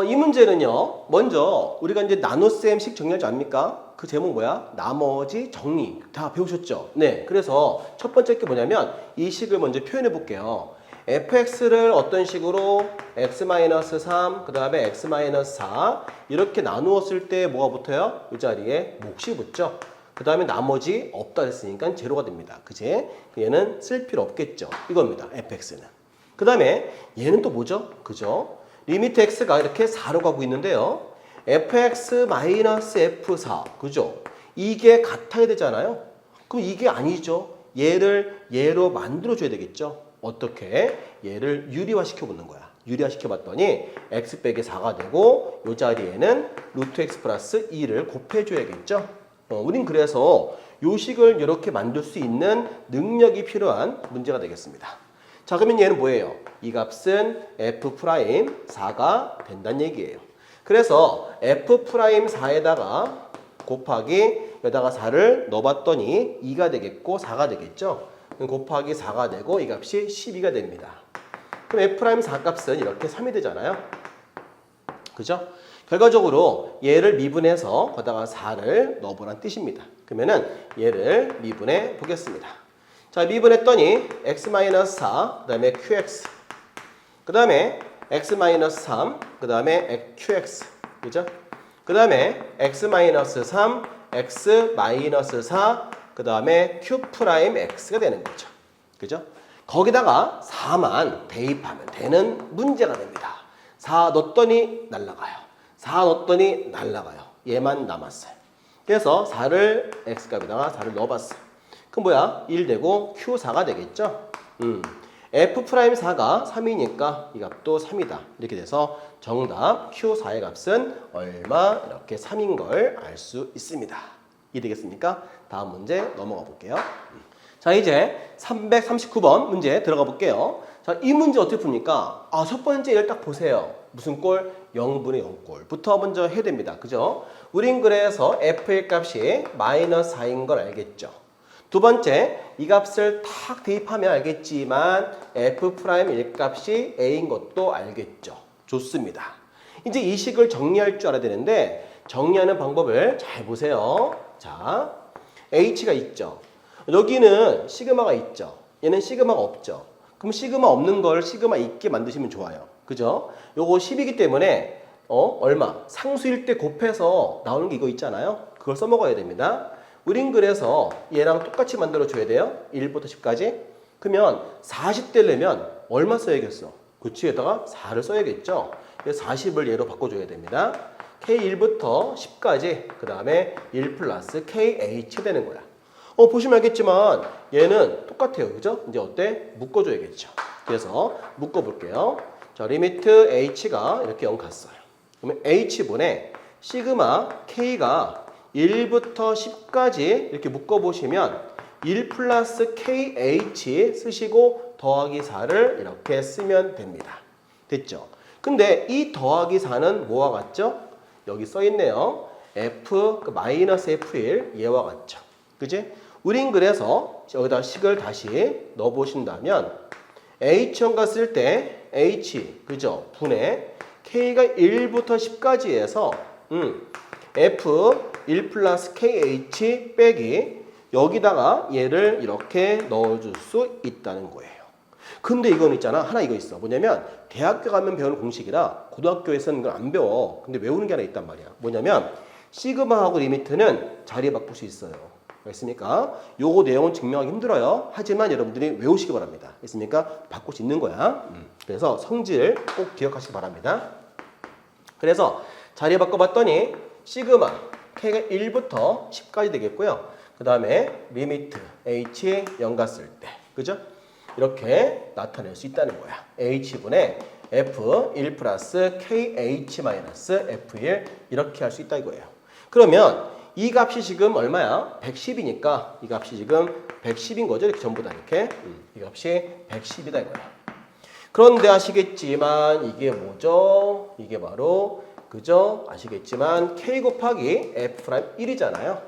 이 문제는요. 먼저 우리가 이제 나눗셈 식 정리할 줄 압니까? 그 제목 뭐야? 나머지 정리. 다 배우셨죠? 네. 그래서 첫 번째 게 뭐냐면 이 식을 먼저 표현해 볼게요. fx를 어떤 식으로 x-3, 그 다음에 x-4 이렇게 나누었을 때 뭐가 붙어요? 이 자리에 몫이 붙죠. 그 다음에 나머지 없다 했으니까 제로가 됩니다. 그치? 얘는 쓸 필요 없겠죠. 이겁니다. fx는. 그 다음에 얘는 또 뭐죠? 그죠? 리미트 x가 이렇게 4로 가고 있는데요. fx-f4 그죠? 이게 같아야 되잖아요. 그럼 이게 아니죠. 얘를 얘로 만들어줘야 되겠죠. 어떻게? 얘를 유리화 시켜보는 거야. 유리화 시켜봤더니 x 빼기 4가 되고 이 자리에는 루트 x 플러스 2를 곱해줘야겠죠. 우린 그래서 요식을 이렇게 만들 수 있는 능력이 필요한 문제가 되겠습니다. 자, 그러면 얘는 뭐예요? 이 값은 F'4가 된다는 얘기예요. 그래서 F'4에다가 곱하기 여기다가 4를 넣어봤더니 2가 되겠고 4가 되겠죠? 곱하기 4가 되고 이 값이 12가 됩니다. 그럼 F'4 값은 이렇게 3이 되잖아요. 그죠? 결과적으로 얘를 미분해서 거기다가 4를 넣어보라는 뜻입니다. 그러면은 얘를 미분해 보겠습니다. 자, 미분했더니 x-4, 그 다음에 qx, 그 다음에 x-3, 그 다음에 qx, 그죠? 그 다음에 x-3, x-4, 그 다음에 q'x가 되는 거죠. 그죠? 거기다가 4만 대입하면 되는 문제가 됩니다. 4 넣었더니 날라가요. 4 넣었더니 날라가요. 얘만 남았어요. 그래서 4를 x값에다가 4를 넣어봤어요. 그럼 뭐야? 1 되고 q4가 되겠죠? f'4가 3이니까 이 값도 3이다. 이렇게 돼서 정답 q4의 값은 얼마? 이렇게 3인 걸 알 수 있습니다. 이해되겠습니까? 다음 문제 넘어가 볼게요. 자, 이제 339번 문제 들어가 볼게요. 자, 이 문제 어떻게 풉니까? 첫 번째 얘를 딱 보세요. 무슨 꼴? 0분의 0꼴부터 먼저 해야 됩니다. 그죠? 우린 그래서 f의 값이 -4인 걸 알겠죠? 두 번째, 이 값을 탁 대입하면 알겠지만 f'1 값이 a인 것도 알겠죠? 좋습니다. 이제 이 식을 정리할 줄 알아야 되는데 정리하는 방법을 잘 보세요. 자, h가 있죠? 여기는 시그마가 있죠? 얘는 시그마가 없죠? 그럼 시그마 없는 걸 시그마 있게 만드시면 좋아요. 그죠? 요거 10이기 때문에 얼마? 상수일 때 곱해서 나오는 게 이거 있잖아요. 그걸 써먹어야 됩니다. 우린 그래서 얘랑 똑같이 만들어줘야 돼요. 1부터 10까지. 그러면 40 되려면 얼마 써야겠어? 그치, 여기다가 4를 써야겠죠. 그래서 40을 얘로 바꿔줘야 됩니다. K1부터 10까지 그 다음에 1 플러스 KH 되는 거야. 보시면 알겠지만 얘는 똑같아요. 그죠? 이제 어때? 묶어줘야겠죠. 그래서 묶어볼게요. 자, 리미트 H가 이렇게 0 갔어요. 그러면 H분의 시그마 K가 1부터 10까지 이렇게 묶어보시면 1 플러스 KH 쓰시고 더하기 4를 이렇게 쓰면 됩니다. 됐죠? 근데 이 더하기 4는 뭐와 같죠? 여기 써있네요. 마이너스 F1 얘와 같죠? 그지? 우린 그래서 여기다 식을 다시 넣어보신다면 H0가 쓸 때 H, 그죠? 분의 K가 1부터 10까지 해서 F 1 플러스 KH 빼기 여기다가 얘를 이렇게 넣어줄 수 있다는 거예요. 근데 이건 있잖아. 하나 이거 있어. 뭐냐면 대학교 가면 배우는 공식이라 고등학교에서는 이걸 안 배워. 근데 외우는 게 하나 있단 말이야. 뭐냐면 시그마하고 리미트는 자리 바꿀 수 있어요. 알겠습니까? 요거 내용은 증명하기 힘들어요. 하지만 여러분들이 외우시기 바랍니다. 알겠습니까? 바꿀 수 있는 거야. 그래서 성질 꼭 기억하시기 바랍니다. 그래서 자리 바꿔봤더니 시그마 K가 1부터 10까지 되겠고요. 그 다음에 리미트 H 0 갔을 때, 그죠? 이렇게 나타낼 수 있다는 거야. H분의 F1 플러스 KH 마이너스 F1 이렇게 할 수 있다 이거예요. 그러면 이 값이 지금 얼마야? 110이니까 이 값이 지금 110인 거죠. 이렇게 전부 다 이렇게. 이 값이 110이다 이거야. 그런데 아시겠지만 이게 뭐죠? 이게 바로 그죠? 아시겠지만 K 곱하기 F'1이잖아요.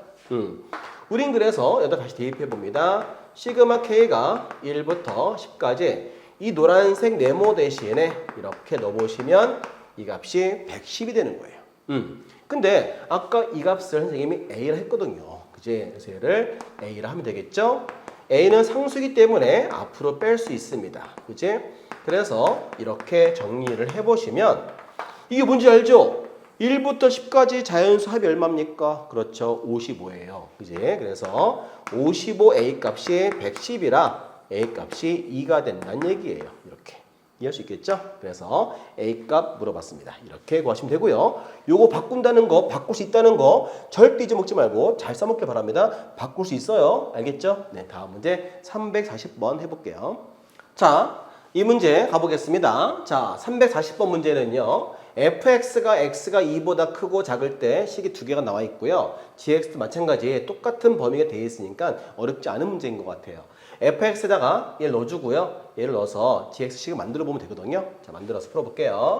우린 그래서 여기다 다시 대입해 봅니다. 시그마 K가 1부터 10까지 이 노란색 네모 대신에 이렇게 넣어보시면 이 값이 110이 되는 거예요. 근데 아까 이 값을 선생님이 A라 했거든요. 그지? 그래서 얘를 A라 하면 되겠죠? A는 상수이기 때문에 앞으로 뺄 수 있습니다. 그지? 그래서 이렇게 정리를 해보시면 이게 뭔지 알죠? 1부터 10까지 자연수 합이 얼마입니까? 그렇죠. 55예요. 그지? 그래서 55A 값이 110이라 A 값이 2가 된다는 얘기예요. 이렇게. 이해할 수 있겠죠? 그래서 A 값 물어봤습니다. 이렇게 구하시면 되고요. 요거 바꾼다는 거, 바꿀 수 있다는 거 절대 잊어먹지 말고 잘 써먹길 바랍니다. 바꿀 수 있어요. 알겠죠? 네, 다음 문제 340번 해볼게요. 자, 이 문제 가보겠습니다. 자, 340번 문제는요. fx가 x가 2보다 크고 작을 때 식이 두 개가 나와 있고요. gx도 마찬가지 똑같은 범위가 되어 있으니까 어렵지 않은 문제인 것 같아요. fx에다가 얘를 넣어주고요. 얘를 넣어서 gx식을 만들어 보면 되거든요. 자, 만들어서 풀어볼게요.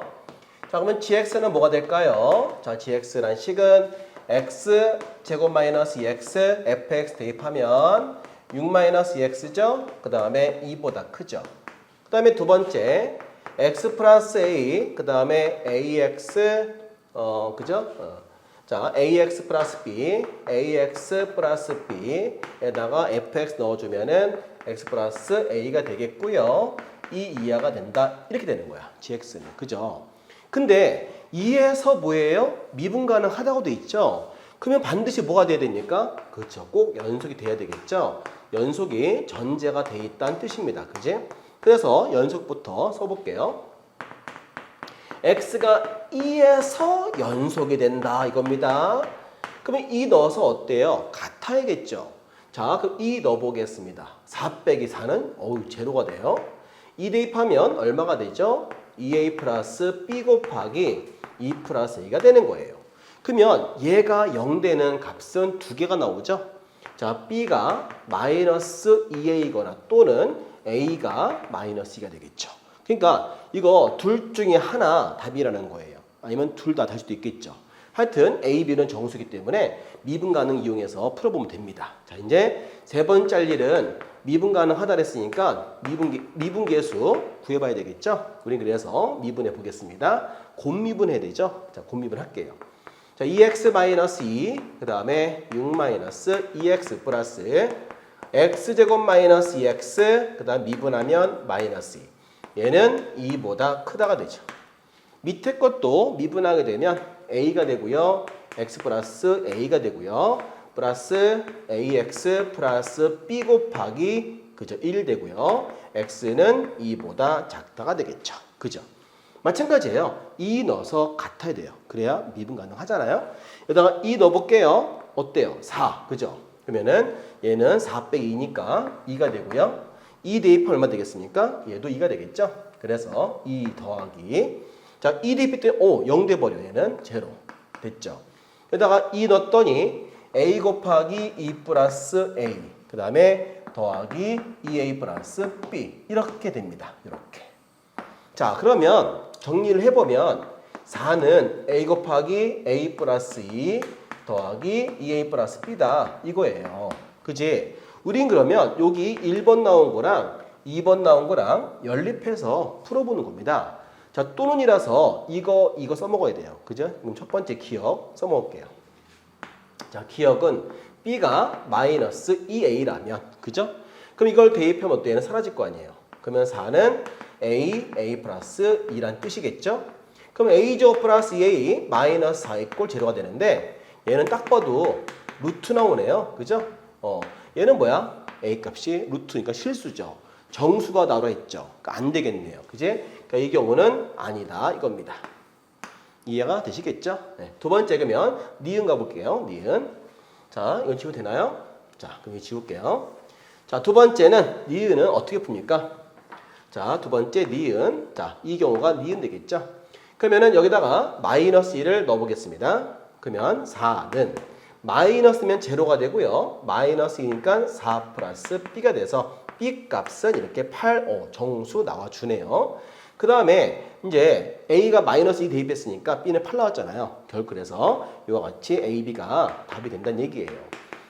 자, 그러면 gx는 뭐가 될까요? 자, gx란 식은 x 제곱 마이너스 2x fx 대입하면 6 마이너스 2x죠. 그 다음에 2보다 크죠. 그 다음에 두 번째 x 플러스 a 그 다음에 ax 그죠? 자, ax 플러스 b b에다가 fx 넣어주면은 x 플러스 a가 되겠고요. 이 이하가 된다. 이렇게 되는 거야. gx는. 그죠? 근데 2에서 뭐예요? 미분 가능하다고 돼 있죠? 그러면 반드시 뭐가 돼야 됩니까? 그렇죠. 꼭 연속이 돼야 되겠죠? 연속이 전제가 돼 있다는 뜻입니다. 그지? 그래서 연속부터 써볼게요. x가 2에서 연속이 된다 이겁니다. 그러면 2 넣어서 어때요? 같아야겠죠. 자, 그럼 2 넣어보겠습니다. 4 빼기 4는 제로가 돼요. 2 대입하면 얼마가 되죠? 2a 플러스 b 곱하기 2 플러스 a가 되는 거예요. 그러면 얘가 0 되는 값은 두 개가 나오죠. 자, b가 마이너스 2a거나 또는 a가 마이너스 2가 되겠죠. 그러니까 이거 둘 중에 하나 답이라는 거예요. 아니면 둘 다 될 수도 있겠죠. 하여튼 a, b는 정수기 때문에 미분 가능 이용해서 풀어보면 됩니다. 자, 이제 세 번째 할 일은 미분 가능하다 그랬으니까 미분계수 구해봐야 되겠죠. 우린 그래서 미분해 보겠습니다. 곱미분해야 되죠. 자, 곱미분 할게요. 자, 2x-2 그 다음에 6-2x 플러스 x제곱 마이너스 2x 그 다음 미분하면 마이너스 2. 얘는 2보다 크다가 되죠. 밑에 것도 미분하게 되면 a가 되고요. x 플러스 a가 되고요. 플러스 ax 플러스 b 곱하기 그죠? 1 되고요. x는 2보다 작다가 되겠죠. 그죠? 마찬가지예요. 2 넣어서 같아야 돼요. 그래야 미분 가능하잖아요. 여기다가 2 넣어볼게요. 어때요? 4. 그죠? 그러면은 얘는 4 빼기 2니까 2가 되고요. 2 대입하면 얼마 되겠습니까? 얘도 2가 되겠죠? 그래서 2 더하기 자, 2 대입했더니 0 돼버려. 얘는 제로 됐죠? 여기다가 2 넣었더니 a 곱하기 2 플러스 a 그 다음에 더하기 2a 플러스 b 이렇게 됩니다. 이렇게. 자, 그러면 정리를 해보면 4는 a 곱하기 a 플러스 2 더하기 2a 플러스 b다 이거예요. 그지? 우린 그러면 여기 1번 나온 거랑 2번 나온 거랑 연립해서 풀어보는 겁니다. 자, 또는이라서 이거 써먹어야 돼요. 그죠? 그럼 첫 번째 기억 써먹을게요. 자, 기억은 b가 마이너스 2a라면 그죠? 그럼 이걸 대입하면 어때? 얘는 사라질 거 아니에요. 그러면 4는 a 플러스 2란 뜻이겠죠? 그럼 a제곱 플러스 2a 마이너스 4 이꼴 제로가 되는데 얘는 딱 봐도 루트 나오네요. 그죠? 얘는 뭐야? a 값이 루트니까 실수죠. 정수가 나와 있죠. 그러니까 안 되겠네요. 그지? 그러니까 이 경우는 아니다 이겁니다. 이해가 되시겠죠? 네. 두 번째 그러면 니은 가볼게요. 니은. 자, 이건 지워도 되나요? 자, 그럼 이거 지울게요. 자, 두 번째는 니은은 어떻게 풉니까? 자, 두 번째 니은. 자, 이 경우가 니은 되겠죠? 그러면은 여기다가 마이너스 1을 넣어보겠습니다. 그러면 4는 마이너스면 제로가 되고요. 마이너스 2니까 4 플러스 b가 돼서 b 값은 이렇게 8, 정수 나와주네요. 그 다음에 이제 a가 마이너스 2 대입했으니까 b는 8 나왔잖아요. 결국 그래서 이와 같이 a, b가 답이 된다는 얘기예요.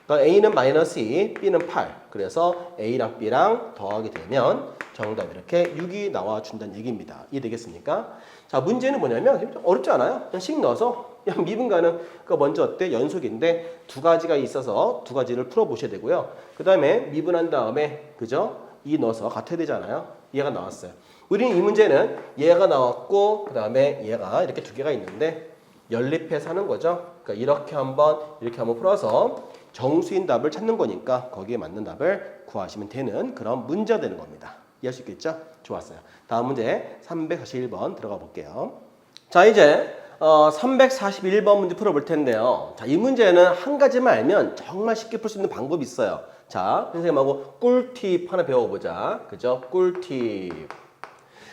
그러니까 a는 마이너스 2, b는 8. 그래서 a랑 b랑 더하게 되면 정답 이렇게 6이 나와준다는 얘기입니다. 이해되겠습니까? 자, 문제는 뭐냐면 어렵지 않아요. 그냥 식 넣어서 그냥 미분 가능. 그 먼저 어때? 연속인데 두 가지가 있어서 두 가지를 풀어보셔야 되고요. 그 다음에 미분한 다음에 그죠? 2 넣어서 같아야 되잖아요. 얘가 나왔어요. 우리는 이 문제는 얘가 나왔고 그 다음에 얘가 이렇게 두 개가 있는데 연립해서 하는 거죠. 그러니까 이렇게 한번 풀어서 정수인 답을 찾는 거니까 거기에 맞는 답을 구하시면 되는 그런 문제가 되는 겁니다. 이해할 수 있겠죠? 좋았어요. 다음 문제 341번 들어가 볼게요. 자, 이제 341번 문제 풀어볼 텐데요. 자, 이 문제는 한 가지만 알면 정말 쉽게 풀 수 있는 방법이 있어요. 자, 선생님하고 꿀팁 하나 배워보자. 그죠? 꿀팁.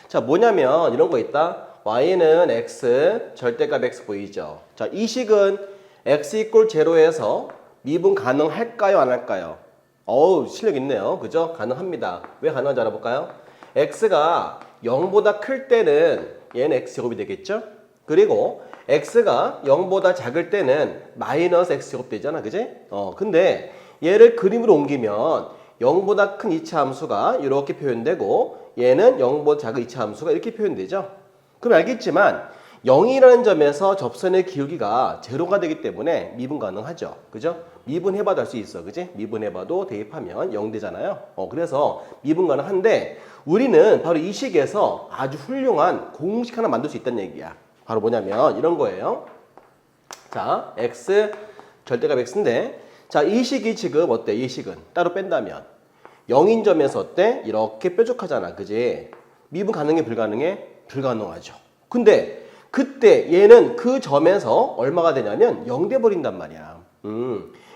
자, 뭐냐면 이런 거 있다. y는 x, 절대값 x 보이죠? 자, 이 식은 x 이꼴 제로에서 미분 가능할까요? 안 할까요? 어우, 실력 있네요. 그죠? 가능합니다. 왜 가능한지 알아볼까요? x가 0보다 클 때는 얘는 x제곱이 되겠죠? 그리고 x가 0보다 작을 때는 마이너스 x제곱 되잖아. 그지? 근데 얘를 그림으로 옮기면 0보다 큰 이차 함수가 이렇게 표현되고 얘는 0보다 작은 이차 함수가 이렇게 표현되죠. 그럼 알겠지만 0이라는 점에서 접선의 기울기가 제로가 되기 때문에 미분 가능하죠. 그죠? 미분해봐도 할 수 있어. 그지? 미분해봐도 대입하면 0 되잖아요. 그래서 미분 가능한데 우리는 바로 이 식에서 아주 훌륭한 공식 하나 만들 수 있다는 얘기야. 바로 뭐냐면 이런 거예요. 자, x 절대값 x인데 자, 이 식이 지금 어때? 이 식은 따로 뺀다면 0인 점에서 어때? 이렇게 뾰족하잖아. 그지? 미분 가능해? 불가능해? 불가능하죠. 근데 그때 얘는 그 점에서 얼마가 되냐면 0 돼 버린단 말이야.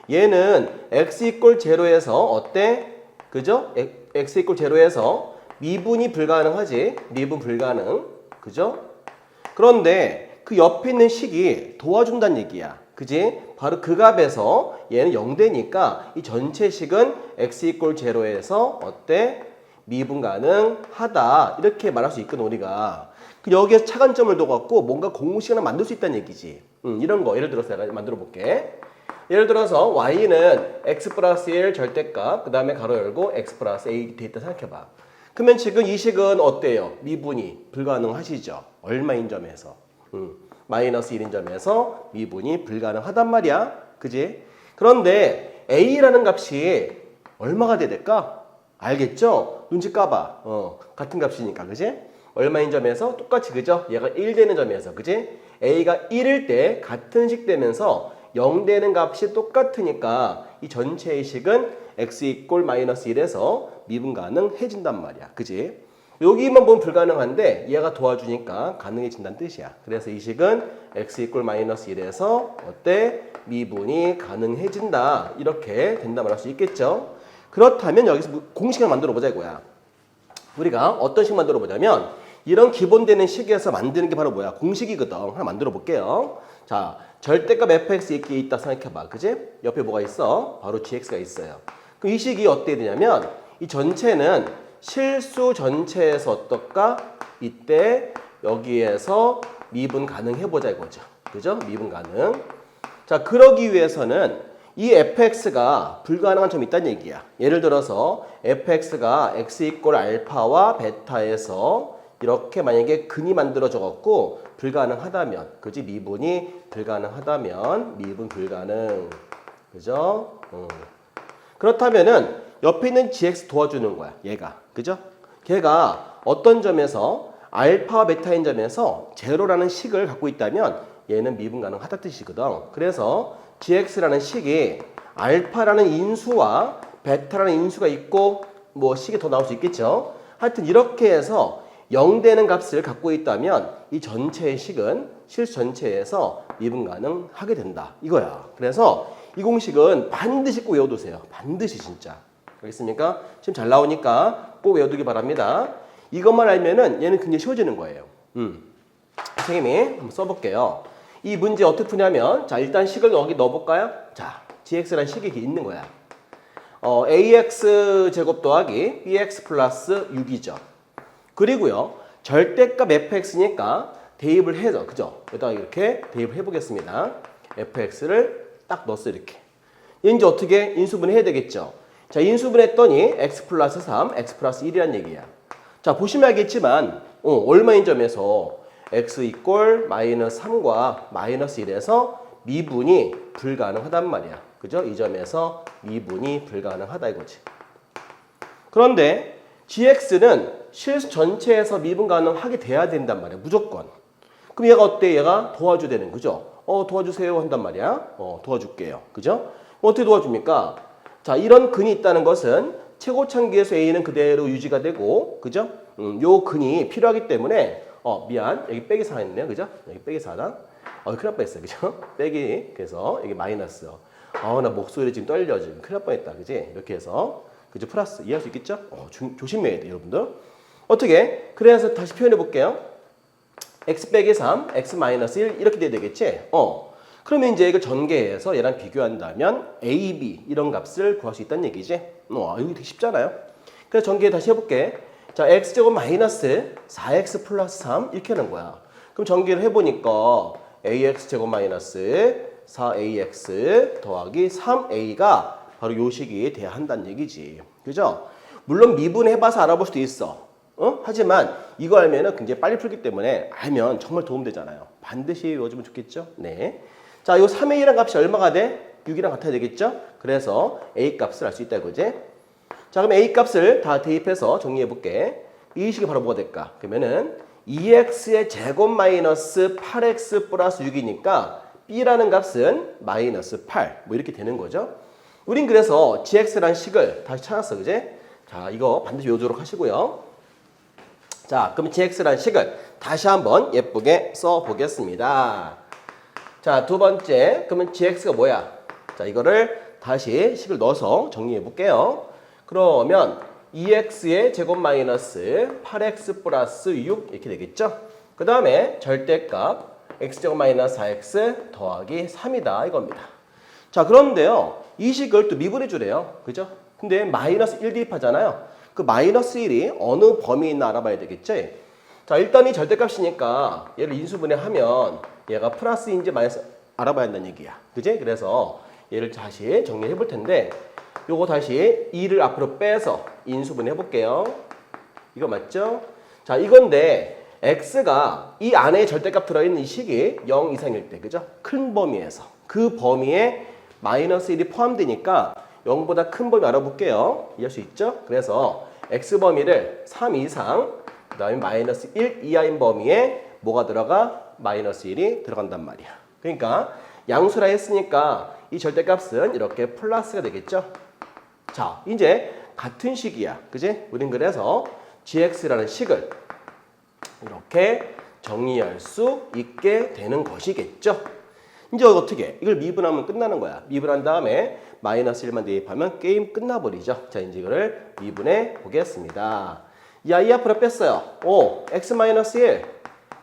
얘는 x 이꼴 제로에서 어때? 그죠? x 이꼴 제로에서 미분이 불가능하지? 미분 불가능. 그죠? 그런데 그 옆에 있는 식이 도와준다는 얘기야. 그지? 바로 그 값에서 얘는 0 되니까 이 전체 식은 x 이꼴 제로에서 어때? 미분 가능하다. 이렇게 말할 수 있거든 우리가. 여기에서 차관점을 둬갖고 뭔가 공식 하나 만들 수 있다는 얘기지. 이런 거 예를 들어서 내가 만들어 볼게. 예를 들어서 y는 x 플러스 1 절대값 그 다음에 가로 열고 x 플러스 a 돼 있다 생각해봐. 그러면 지금 이 식은 어때요? 미분이 불가능하시죠? 얼마인 점에서? 마이너스 1인 점에서 미분이 불가능하단 말이야. 그지? 그런데 a라는 값이 얼마가 돼야 될까? 알겠죠? 눈치 까봐. 같은 값이니까. 그지? 얼마인 점에서 똑같이 그죠? 얘가 1 되는 점에서 그지? a가 1일 때 같은 식 되면서 0 되는 값이 똑같으니까 이 전체의 식은 x 이꼴 마이너스 1에서 미분 가능해진단 말이야. 그지? 여기만 보면 불가능한데 얘가 도와주니까 가능해진다는 뜻이야. 그래서 이 식은 x 이꼴 마이너스 1에서 어때? 미분이 가능해진다. 이렇게 된다 말할 수 있겠죠? 그렇다면 여기서 공식을 만들어 보자 이거야. 우리가 어떤 식 만들어 보자면 이런 기본되는 식에서 만드는 게 바로 뭐야? 공식이거든. 하나 만들어 볼게요. 자, 절대값 fx 이렇게 있다 생각해봐. 그지? 옆에 뭐가 있어? 바로 gx가 있어요. 그럼 이 식이 어떻게 되냐면 이 전체는 실수 전체에서 어떨까? 이때 여기에서 미분 가능해보자 이거죠. 그죠? 미분 가능. 자, 그러기 위해서는 이 fx가 불가능한 점이 있다는 얘기야. 예를 들어서 fx가 x 이꼴 알파와 베타에서 이렇게 만약에 근이 만들어져 갖고 불가능하다면, 그지? 미분이 불가능하다면 미분 불가능. 그죠? 그렇다면은 옆에 있는 gx 도와주는 거야. 얘가. 그죠? 걔가 어떤 점에서 알파와 베타인 점에서 제로라는 식을 갖고 있다면 얘는 미분 가능하다 뜻이거든. 그래서 gx라는 식이 알파라는 인수와 베타라는 인수가 있고 뭐 식이 더 나올 수 있겠죠. 하여튼 이렇게 해서 0 되는 값을 갖고 있다면 이 전체의 식은 실수 전체에서 미분 가능하게 된다. 이거야. 그래서 이 공식은 반드시 꼭 외워두세요. 반드시 진짜. 알겠습니까? 지금 잘 나오니까 꼭 외워두기 바랍니다. 이것만 알면은 얘는 굉장히 쉬워지는 거예요. 선생님이 한번 써볼게요. 이 문제 어떻게 푸냐면 자 일단 식을 여기 넣어볼까요? 자 gx라는 식이 이렇게 있는 거야. ax 제곱 더하기 bx 플러스 6이죠. 그리고요 절대값 fx니까 대입을 해서 그죠? 여기다가 이렇게 대입을 해보겠습니다. fx를 딱 넣었어 이렇게. 이제 어떻게 인수분해 해야 되겠죠? 자 인수분했더니 x 플러스 3, x 플러스 1이란 얘기야. 자 보시면 알겠지만 얼마인 점에서 x 이꼴 마이너스 3과 마이너스 1에서 미분이 불가능하단 말이야. 그죠? 이 점에서 미분이 불가능하다 이거지. 그런데 gx는 실수 전체에서 미분 가능하게 돼야 된단 말이야. 무조건. 그럼 얘가 어때? 얘가 도와줘야 되는 그죠? 도와주세요 한단 말이야. 도와줄게요. 그죠? 어떻게 도와줍니까? 자 이런 근이 있다는 것은 최고차기에서 a는 그대로 유지가 되고 그죠? 요 근이 필요하기 때문에 미안 여기 빼기 4 했네요. 그죠? 여기 빼기 4다. 큰일 날 뻔했어. 그죠? 빼기 그래서 여기 마이너스. 나 목소리 지금 떨려 지금 큰일 날 뻔했다. 그지? 이렇게 해서 그죠? 플러스 이해할 수 있겠죠? 조심해야 돼 여러분들. 어떻게? 그래서 다시 표현해 볼게요. x 빼기 3, x 마이너스 1 이렇게 돼야 되겠지? 그러면 이제 이걸 전개해서 얘랑 비교한다면 a, b 이런 값을 구할 수 있다는 얘기지? 이거 되게 쉽잖아요. 그래서 전개 다시 해볼게. 자, x제곱 마이너스 4x 플러스 3 이렇게 하는 거야. 그럼 전개를 해보니까 ax제곱 마이너스 4ax 더하기 3a가 바로 요 식이 돼야 한다는 얘기지. 그죠? 물론 미분해봐서 알아볼 수도 있어. 하지만 이거 알면은 굉장히 빨리 풀기 때문에 알면 정말 도움되잖아요. 반드시 외워주면 좋겠죠? 네. 자, 요 3a란 값이 얼마가 돼? 6이랑 같아야 되겠죠? 그래서 a 값을 알 수 있다 이거지? 자, 그럼 a 값을 다 대입해서 정리해 볼게. 이 식이 바로 뭐가 될까? 그러면은 2x의 제곱 마이너스 8x 플러스 6이니까 b라는 값은 마이너스 8. 뭐 이렇게 되는 거죠. 우린 그래서 gx라는 식을 다시 찾았어. 그제? 자, 이거 반드시 외우도록 하시고요. 자, 그럼 gx라는 식을 다시 한번 예쁘게 써보겠습니다. 자, 두 번째, 그러면 gx가 뭐야? 자, 이거를 다시 식을 넣어서 정리해 볼게요. 그러면 2x의 제곱 마이너스 8x 플러스 6 이렇게 되겠죠? 그 다음에 절대값 x제곱 마이너스 4x 더하기 3이다 이겁니다. 자, 그런데요, 이 식을 또 미분해 주래요. 그죠? 근데 마이너스 1 대입하잖아요. 그 마이너스 1이 어느 범위에 있나 알아봐야 되겠지? 자, 일단 이 절대값이니까 얘를 인수분해하면 얘가 플러스인지 마이너스 알아봐야 한다는 얘기야. 그지? 그래서 얘를 다시 정리해 볼 텐데 요거 다시 2를 앞으로 빼서 인수분해 볼게요. 이거 맞죠? 자, 이건데 x가 이 안에 절대값 들어있는 이 식이 0 이상일 때, 그죠? 큰 범위에서 그 범위에 마이너스 1이 포함되니까 0보다 큰 범위 알아볼게요. 이해할 수 있죠? 그래서 x범위를 3 이상, 그 다음에 마이너스 1 이하인 범위에 뭐가 들어가? 마이너스 1이 들어간단 말이야. 그러니까 양수라 했으니까 이 절대값은 이렇게 플러스가 되겠죠? 자, 이제 같은 식이야. 그지? 우린 그래서 gx라는 식을 이렇게 정리할 수 있게 되는 것이겠죠? 이제 어떻게? 이걸 미분하면 끝나는 거야. 미분한 다음에 마이너스 1만 대입하면 게임 끝나버리죠. 자, 이제 이거를 미분해 보겠습니다. 야, 이 앞으로 뺐어요. x 마이너스 1,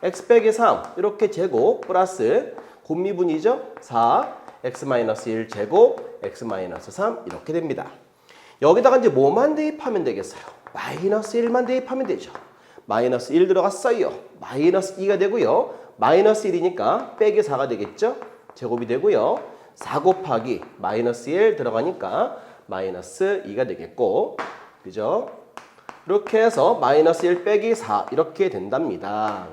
x 빼기 3 이렇게 제곱 플러스 곱미분이죠. 4, x 마이너스 1 제곱, x 마이너스 3 이렇게 됩니다. 여기다가 이제 뭐만 대입하면 되겠어요? 마이너스 1만 대입하면 되죠. 마이너스 1 들어갔어요. 마이너스 2가 되고요. 마이너스 1이니까 빼기 4가 되겠죠. 제곱이 되고요. 4 곱하기 마이너스 1 들어가니까 마이너스 2가 되겠고, 그죠? 이렇게 해서 마이너스 1 빼기 4 이렇게 된답니다.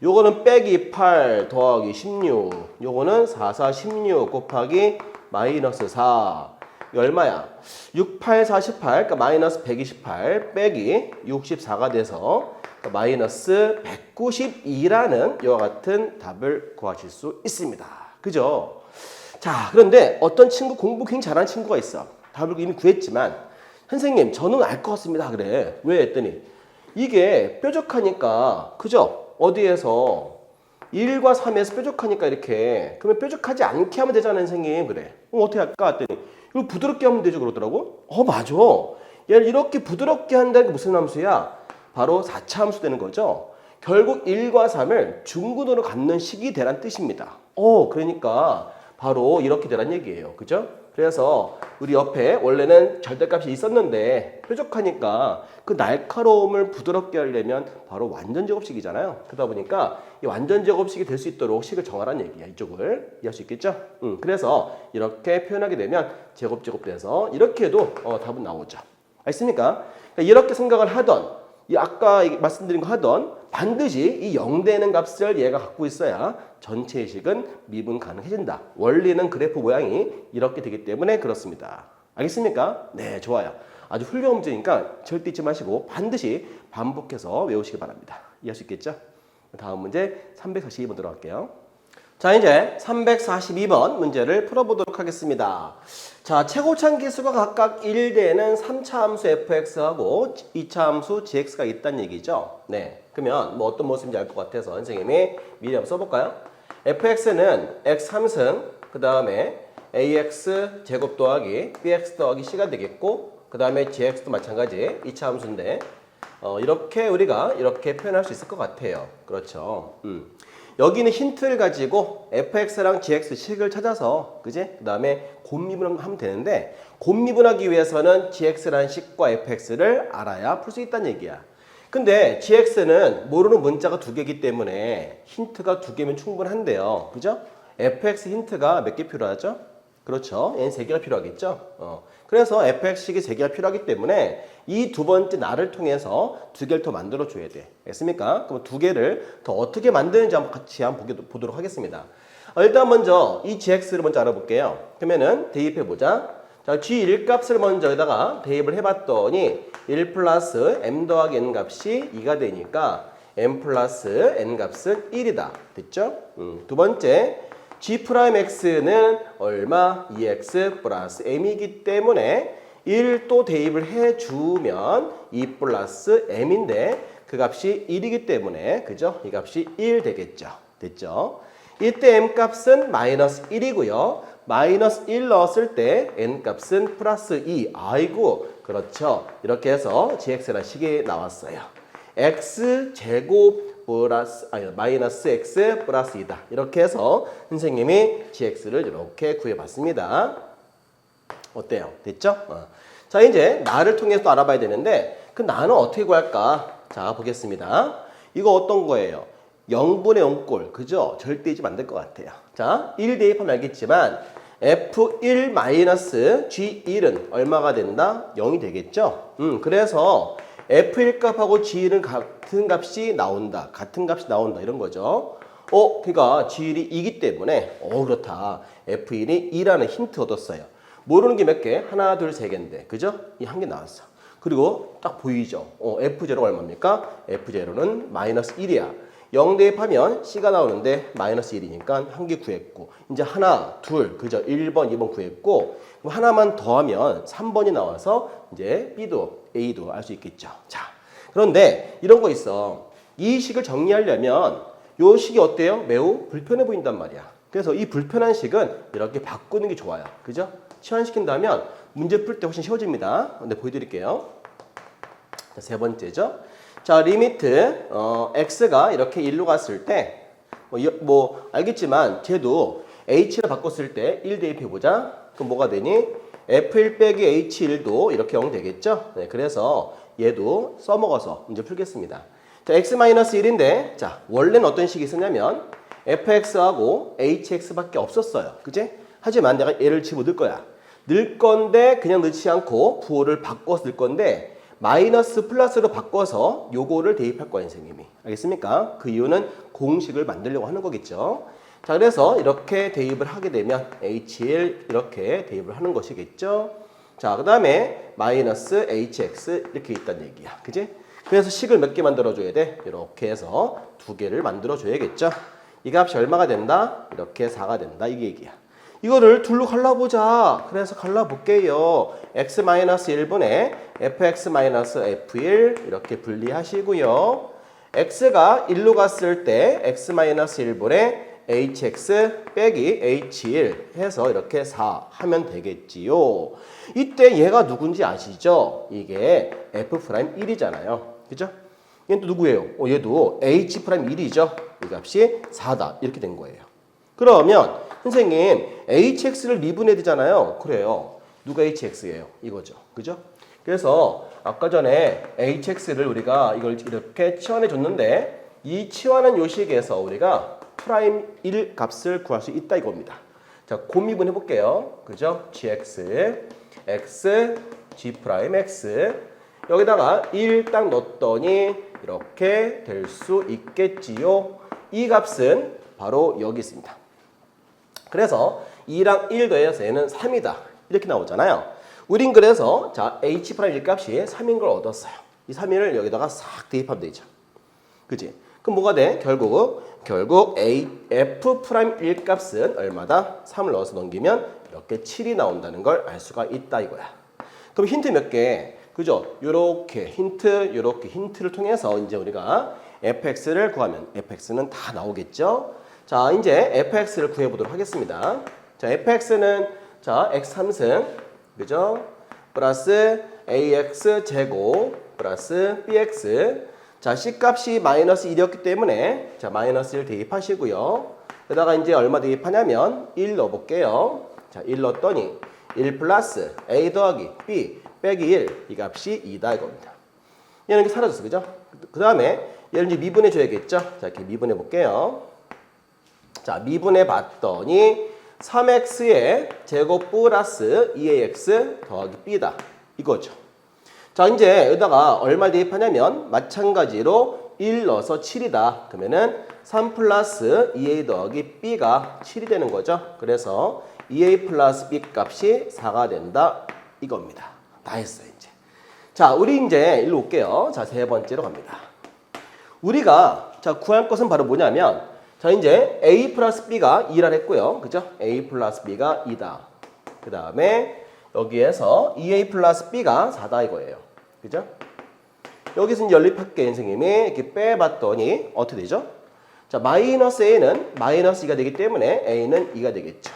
요거는 빼기 8 더하기 16, 요거는 4, 4, 16 곱하기 마이너스 4. 이거 얼마야? 6, 8, 48, 그러니까 마이너스 128 빼기 64가 돼서 그러니까 마이너스 192라는 이와 같은 답을 구하실 수 있습니다. 그죠? 자, 그런데 어떤 친구 공부 굉장히 잘하는 친구가 있어. 답을 이미 구했지만 선생님 저는 알 것 같습니다. 그래. 왜 했더니 이게 뾰족하니까, 그죠? 어디에서 1과 3에서 뾰족하니까 이렇게, 그러면 뾰족하지 않게 하면 되잖아요 선생님. 그래. 그럼 어떻게 할까 했더니 이거 부드럽게 하면 되죠 그러더라고. 맞아. 얘를 이렇게 부드럽게 한다는 게 무슨 함수야? 바로 4차 함수 되는 거죠. 결국 1과 3을 중근으로 갖는 식이 되란 뜻입니다. 그러니까 바로 이렇게 되란 얘기예요. 그죠? 그래서 우리 옆에 원래는 절대값이 있었는데 뾰족하니까 그 날카로움을 부드럽게 하려면 바로 완전제곱식이잖아요. 그러다 보니까 이 완전제곱식이 될 수 있도록 식을 정하라는 얘기야. 이쪽을 이해할 수 있겠죠? 그래서 이렇게 표현하게 되면 제곱돼서 이렇게 해도 답은 나오죠. 알겠습니까? 그러니까 이렇게 생각을 하던, 이 아까 말씀드린 거 하던 반드시 이 0 되는 값을 얘가 갖고 있어야 전체의 식은 미분 가능해진다. 원리는 그래프 모양이 이렇게 되기 때문에 그렇습니다. 알겠습니까? 네, 좋아요. 아주 훌륭한 문제니까 절대 잊지 마시고 반드시 반복해서 외우시기 바랍니다. 이해할 수 있겠죠? 다음 문제 342번 들어갈게요. 자, 이제 342번 문제를 풀어보도록 하겠습니다. 자, 최고차항 기수가 각각 1대에는 3차 함수 fx하고 2차 함수 gx가 있다는 얘기죠. 네, 그러면 뭐 어떤 모습인지 알 것 같아서 선생님이 미리 한번 써볼까요? fx는 x 3승, 그 다음에 ax 제곱 더하기 bx 더하기 c가 되겠고, 그 다음에 gx도 마찬가지 2차 함수인데 이렇게 우리가 이렇게 표현할 수 있을 것 같아요. 그렇죠. 여기는 힌트를 가지고 fx랑 gx 식을 찾아서 그지? 그 다음에 곱미분을 하면 되는데 곱미분하기 위해서는 gx라는 식과 fx를 알아야 풀 수 있다는 얘기야. 근데 gx는 모르는 문자가 두 개이기 때문에 힌트가 두 개면 충분한데요. 그죠? fx 힌트가 몇 개 필요하죠? 그렇죠. 얘는 세 개가 필요하겠죠? 그래서 fx식이 세 개가 필요하기 때문에 이 두 번째 나를 통해서 두 개를 더 만들어 줘야 돼. 알겠습니까? 그럼 두 개를 더 어떻게 만드는지 한번 같이 보도록 하겠습니다. 일단 먼저 이 gx를 먼저 알아볼게요. 그러면은 대입해 보자. 자, g1 값을 먼저 여기다가 대입을 해봤더니 1 플러스 m 더하기 n 값이 2가 되니까 m 플러스 n 값은 1이다. 됐죠? 두 번째 g'x는 얼마? 2x 플러스 m이기 때문에 1 또 대입을 해주면 2 플러스 m인데 그 값이 1이기 때문에 그죠? 이 값이 1 되겠죠. 됐죠? 이때 m 값은 마이너스 1이고요. 마이너스 1 넣었을 때 n 값은 플러스 2. 아이고 그렇죠. 이렇게 해서 gx라는 식이 나왔어요. x 제곱 마이너스 x 플러스 2다. 이렇게 해서 선생님이 gx를 이렇게 구해봤습니다. 어때요? 됐죠? 자, 이제 나를 통해서 또 알아봐야 되는데 그 나는 어떻게 구할까? 자, 보겠습니다. 이거 어떤 거예요? 0분의 0꼴. 그죠? 절대 잊으면 안 될 것 같아요. 자, 1 대입하면 알겠지만 f1 마이너스 g1은 얼마가 된다? 0이 되겠죠? 그래서 f1 값하고 g1은 같은 값이 나온다. 같은 값이 나온다. 이런 거죠. 그러니까 g1이 2기 때문에 그렇다. f1이 2라는 힌트 얻었어요. 모르는 게 몇 개? 하나, 둘, 세 개인데. 그죠? 이 한 개 나왔어. 그리고 딱 보이죠? f0가 얼마입니까? f0는 마이너스 1이야. 0 대입하면 C가 나오는데 마이너스 1이니까 한 개 구했고 이제 하나, 둘, 그죠? 1번, 2번 구했고 그럼 하나만 더하면 3번이 나와서 이제 B도 A도 알 수 있겠죠. 자, 그런데 이런 거 있어. 이 식을 정리하려면 이 식이 어때요? 매우 불편해 보인단 말이야. 그래서 이 불편한 식은 이렇게 바꾸는 게 좋아요. 그죠? 치환시킨다면 문제 풀 때 훨씬 쉬워집니다. 근데 보여드릴게요. 자, 세 번째죠. 자, 리미트 x가 이렇게 1로 갔을 때 알겠지만 쟤도 h를 바꿨을 때 1 대입해보자. 그럼 뭐가 되니? f1 빼기 h1도 이렇게 0 되겠죠? 네, 그래서 얘도 써먹어서 문제 풀겠습니다. 자, x-1인데 자, 원래는 어떤 식이 있었냐면 fx하고 hx밖에 없었어요. 그치? 하지만 내가 얘를 집어넣을 거야. 넣을 건데 그냥 넣지 않고 부호를 바꿔서 넣을 건데 마이너스 플러스로 바꿔서 요거를 대입할 거예요, 선생님이. 알겠습니까? 그 이유는 공식을 만들려고 하는 거겠죠. 자, 그래서 이렇게 대입을 하게 되면 h1 이렇게 대입을 하는 것이겠죠. 자, 그 다음에 마이너스 hx 이렇게 있다는 얘기야. 그지? 그래서 식을 몇 개 만들어줘야 돼? 이렇게 해서 두 개를 만들어줘야겠죠. 이 값이 얼마가 된다? 이렇게 4가 된다. 이게 얘기야. 이거를 둘로 갈라보자. 그래서 갈라볼게요. x-1분의 fx-f1 이렇게 분리하시고요. x가 1로 갔을 때 x-1분의 hx 빼기 h1 해서 이렇게 4 하면 되겠지요. 이때 얘가 누군지 아시죠? 이게 f'1이잖아요. 그죠? 얘는 또 누구예요? 얘도 h'1이죠. 이 값이 4다. 이렇게 된 거예요. 그러면 선생님 hx를 미분해야 되잖아요. 그래요. 누가 hx예요? 이거죠. 그죠? 그래서 아까 전에 hx를 우리가 이걸 이렇게 치환해 줬는데 이 치환한 요식에서 우리가 프라임 1 값을 구할 수 있다 이겁니다. 자, 곱미분 해볼게요. 그죠? gx, x, g 프라임 x 여기다가 1 딱 넣었더니 이렇게 될 수 있겠지요. 이 값은 바로 여기 있습니다. 그래서 2랑 1 더해서 얘는 3이다. 이렇게 나오잖아요. 우린 그래서 자 h 프라임 1 값이 3인 걸 얻었어요. 이 3을 여기다가 싹 대입하면 되죠. 그지? 그럼 뭐가 돼? 결국 f 프라임 1 값은 얼마다? 3을 넣어서 넘기면 이렇게 7이 나온다는 걸 알 수가 있다 이거야. 그럼 힌트 몇 개? 그죠? 요렇게 힌트를 통해서 이제 우리가 fx를 구하면 fx는 다 나오겠죠? 자, 이제 fx를 구해보도록 하겠습니다. 자, fx는 자 x 3승 그죠? 플러스 ax 제곱 플러스 bx. 자, c 값이 마이너스 1이었기 때문에 자, 마이너스 1 대입하시고요. 여기다가 이제 얼마 대입하냐면 1 넣어볼게요. 자, 1 넣었더니 1 플러스 a 더하기 b 빼기 1. 이 값이 2다 이겁니다. 얘는 이렇게 사라졌어. 그죠? 그 다음에 얘를 이제 미분해 줘야겠죠? 자, 이렇게 미분해 볼게요. 자, 미분해 봤더니 3x의 제곱 플러스 2ax 더하기 b다. 이거죠. 자, 이제 여기다가 얼마 대입하냐면 마찬가지로 1 넣어서 7이다. 그러면은 3 플러스 2a 더하기 b가 7이 되는 거죠. 그래서 2a 플러스 b 값이 4가 된다. 이겁니다. 다 했어요, 이제. 자, 우리 이제 일로 올게요. 자, 세 번째로 갑니다. 우리가 자, 구할 것은 바로 뭐냐면 자, 이제 a 플러스 b가 2라 했고요. 그죠? a 플러스 b가 2다. 그 다음에 여기에서 2a 플러스 b가 4다 이거예요. 그죠? 여기서 이제 연립할게 선생님이 이렇게 빼봤더니 어떻게 되죠? 자, 마이너스 a는 마이너스 2가 되기 때문에 a는 2가 되겠죠.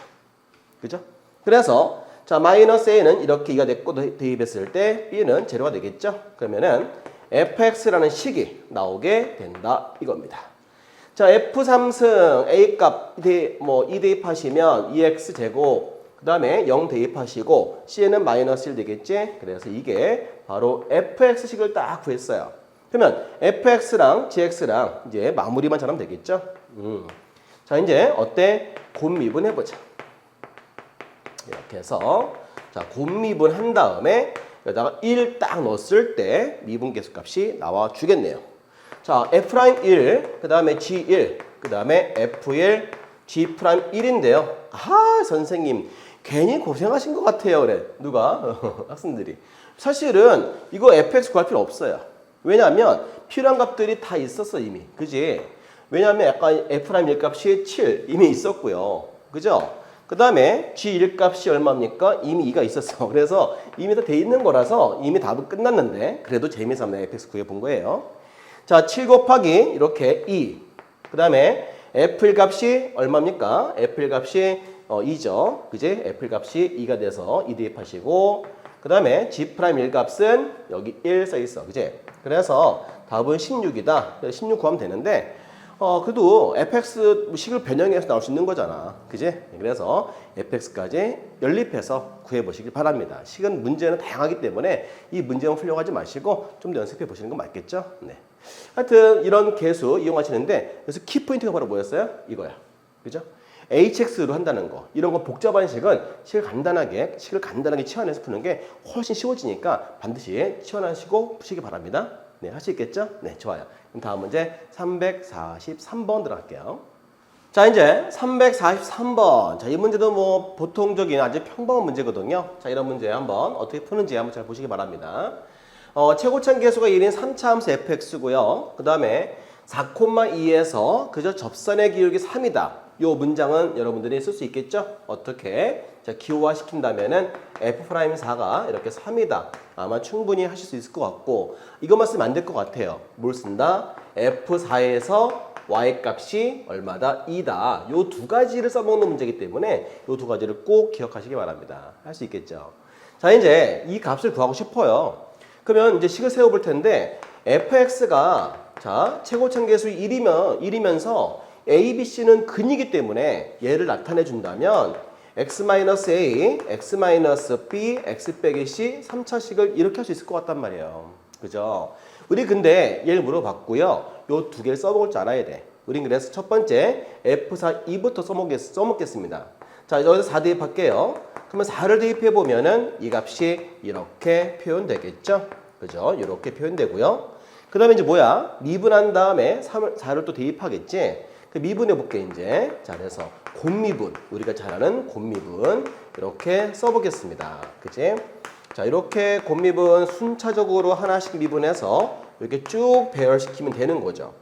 그죠? 그래서 자, 마이너스 a는 이렇게 2가 됐고 대입했을 때 b는 제로가 되겠죠. 그러면은 fx라는 식이 나오게 된다 이겁니다. 자, f3승 a 값 2 대입하시면 2x 제곱 그 다음에 0 대입하시고 c는 마이너스 1 되겠지. 그래서 이게 바로 fx식을 딱 구했어요. 그러면 fx랑 gx랑 이제 마무리만 잘하면 되겠죠. 자, 이제 어때? 곱미분 해보자. 이렇게 해서 자, 곱미분 한 다음에 여기다가 1 딱 넣었을 때 미분 계수값이 나와 주겠네요. 자, f'1 그 다음에 g1 그 다음에 f1 g'1인데요. 아, 선생님 괜히 고생하신 것 같아요. 그래. 누가? 학생들이. 사실은 이거 fx 구할 필요 없어요. 왜냐하면 필요한 값들이 다 있었어 이미. 그지? 왜냐하면 약간 f'1 값이 7 이미 있었고요. 그죠? 그 다음에 g1 값이 얼마입니까? 이미 2가 있었어. 그래서 이미 다 돼 있는 거라서 이미 답은 끝났는데 그래도 재미삼아 fx 구해본 거예요. 자, 7 곱하기 이렇게 2. 그 다음에 f1 값이 얼마입니까? f1 값이 2죠. 그지? f1 값이 2가 돼서 2 대입하시고 그 다음에 g'1 값은 여기 1 써있어. 그지? 그래서 답은 16이다. 16 구하면 되는데 그래도 fx 식을 변형해서 나올 수 있는 거잖아. 그지? 그래서 fx까지 연립해서 구해보시길 바랍니다. 식은 문제는 다양하기 때문에 이 문제만 풀려고 하지 마시고 좀 더 연습해 보시는 건 맞겠죠? 네. 하여튼 이런 계수 이용하시는데 그래서 키포인트가 바로 뭐였어요? 이거야. 그죠? hx로 한다는 거. 이런 거 복잡한 식은 식을 간단하게 치환해서 푸는 게 훨씬 쉬워지니까 반드시 치환하시고 푸시기 바랍니다. 네, 할 수 있겠죠? 네, 좋아요. 그럼 다음 문제 343번 들어갈게요. 자, 이제 343번. 자, 이 문제도 뭐 보통적인 아주 평범한 문제거든요. 자, 이런 문제 한번 어떻게 푸는지 한번 잘 보시기 바랍니다. 최고참 계수가 1인 3차 함수 fx고요. 그 다음에 4,2에서 그저 접선의 기울기 3이다. 요 문장은 여러분들이 쓸 수 있겠죠? 어떻게? 자, 기호화 시킨다면은 f'4가 이렇게 3이다. 아마 충분히 하실 수 있을 것 같고 이것만 쓰면 안 될 것 같아요. 뭘 쓴다? f4에서 y 값이 얼마다? 2다. 요 두 가지를 써먹는 문제이기 때문에 요 두 가지를 꼭 기억하시기 바랍니다. 할 수 있겠죠? 자, 이제 이 값을 구하고 싶어요. 그러면 이제 식을 세워볼 텐데 fx가 자, 최고참 계수 1이면서 a, b, c는 근이기 때문에 얘를 나타내 준다면 x-a, x-b, x 빼기 c 3차식을 이렇게 할 수 있을 것 같단 말이에요. 그죠? 우리 근데 얘를 물어봤고요. 요 두 개를 써먹을 줄 알아야 돼. 우린 그래서 첫 번째 f4, 2부터 써먹겠습니다. 자, 여기서 4 대입할게요. 그러면 4를 대입해 보면은 이 값이 이렇게 표현되겠죠? 그죠? 이렇게 표현되고요. 그 다음에 이제 뭐야? 미분한 다음에 4를 또 대입하겠지? 그 미분해 볼게 이제. 자, 그래서 곱미분, 우리가 잘 아는 곱미분 이렇게 써보겠습니다. 그치? 자, 이렇게 곱미분 순차적으로 하나씩 미분해서 이렇게 쭉 배열시키면 되는 거죠.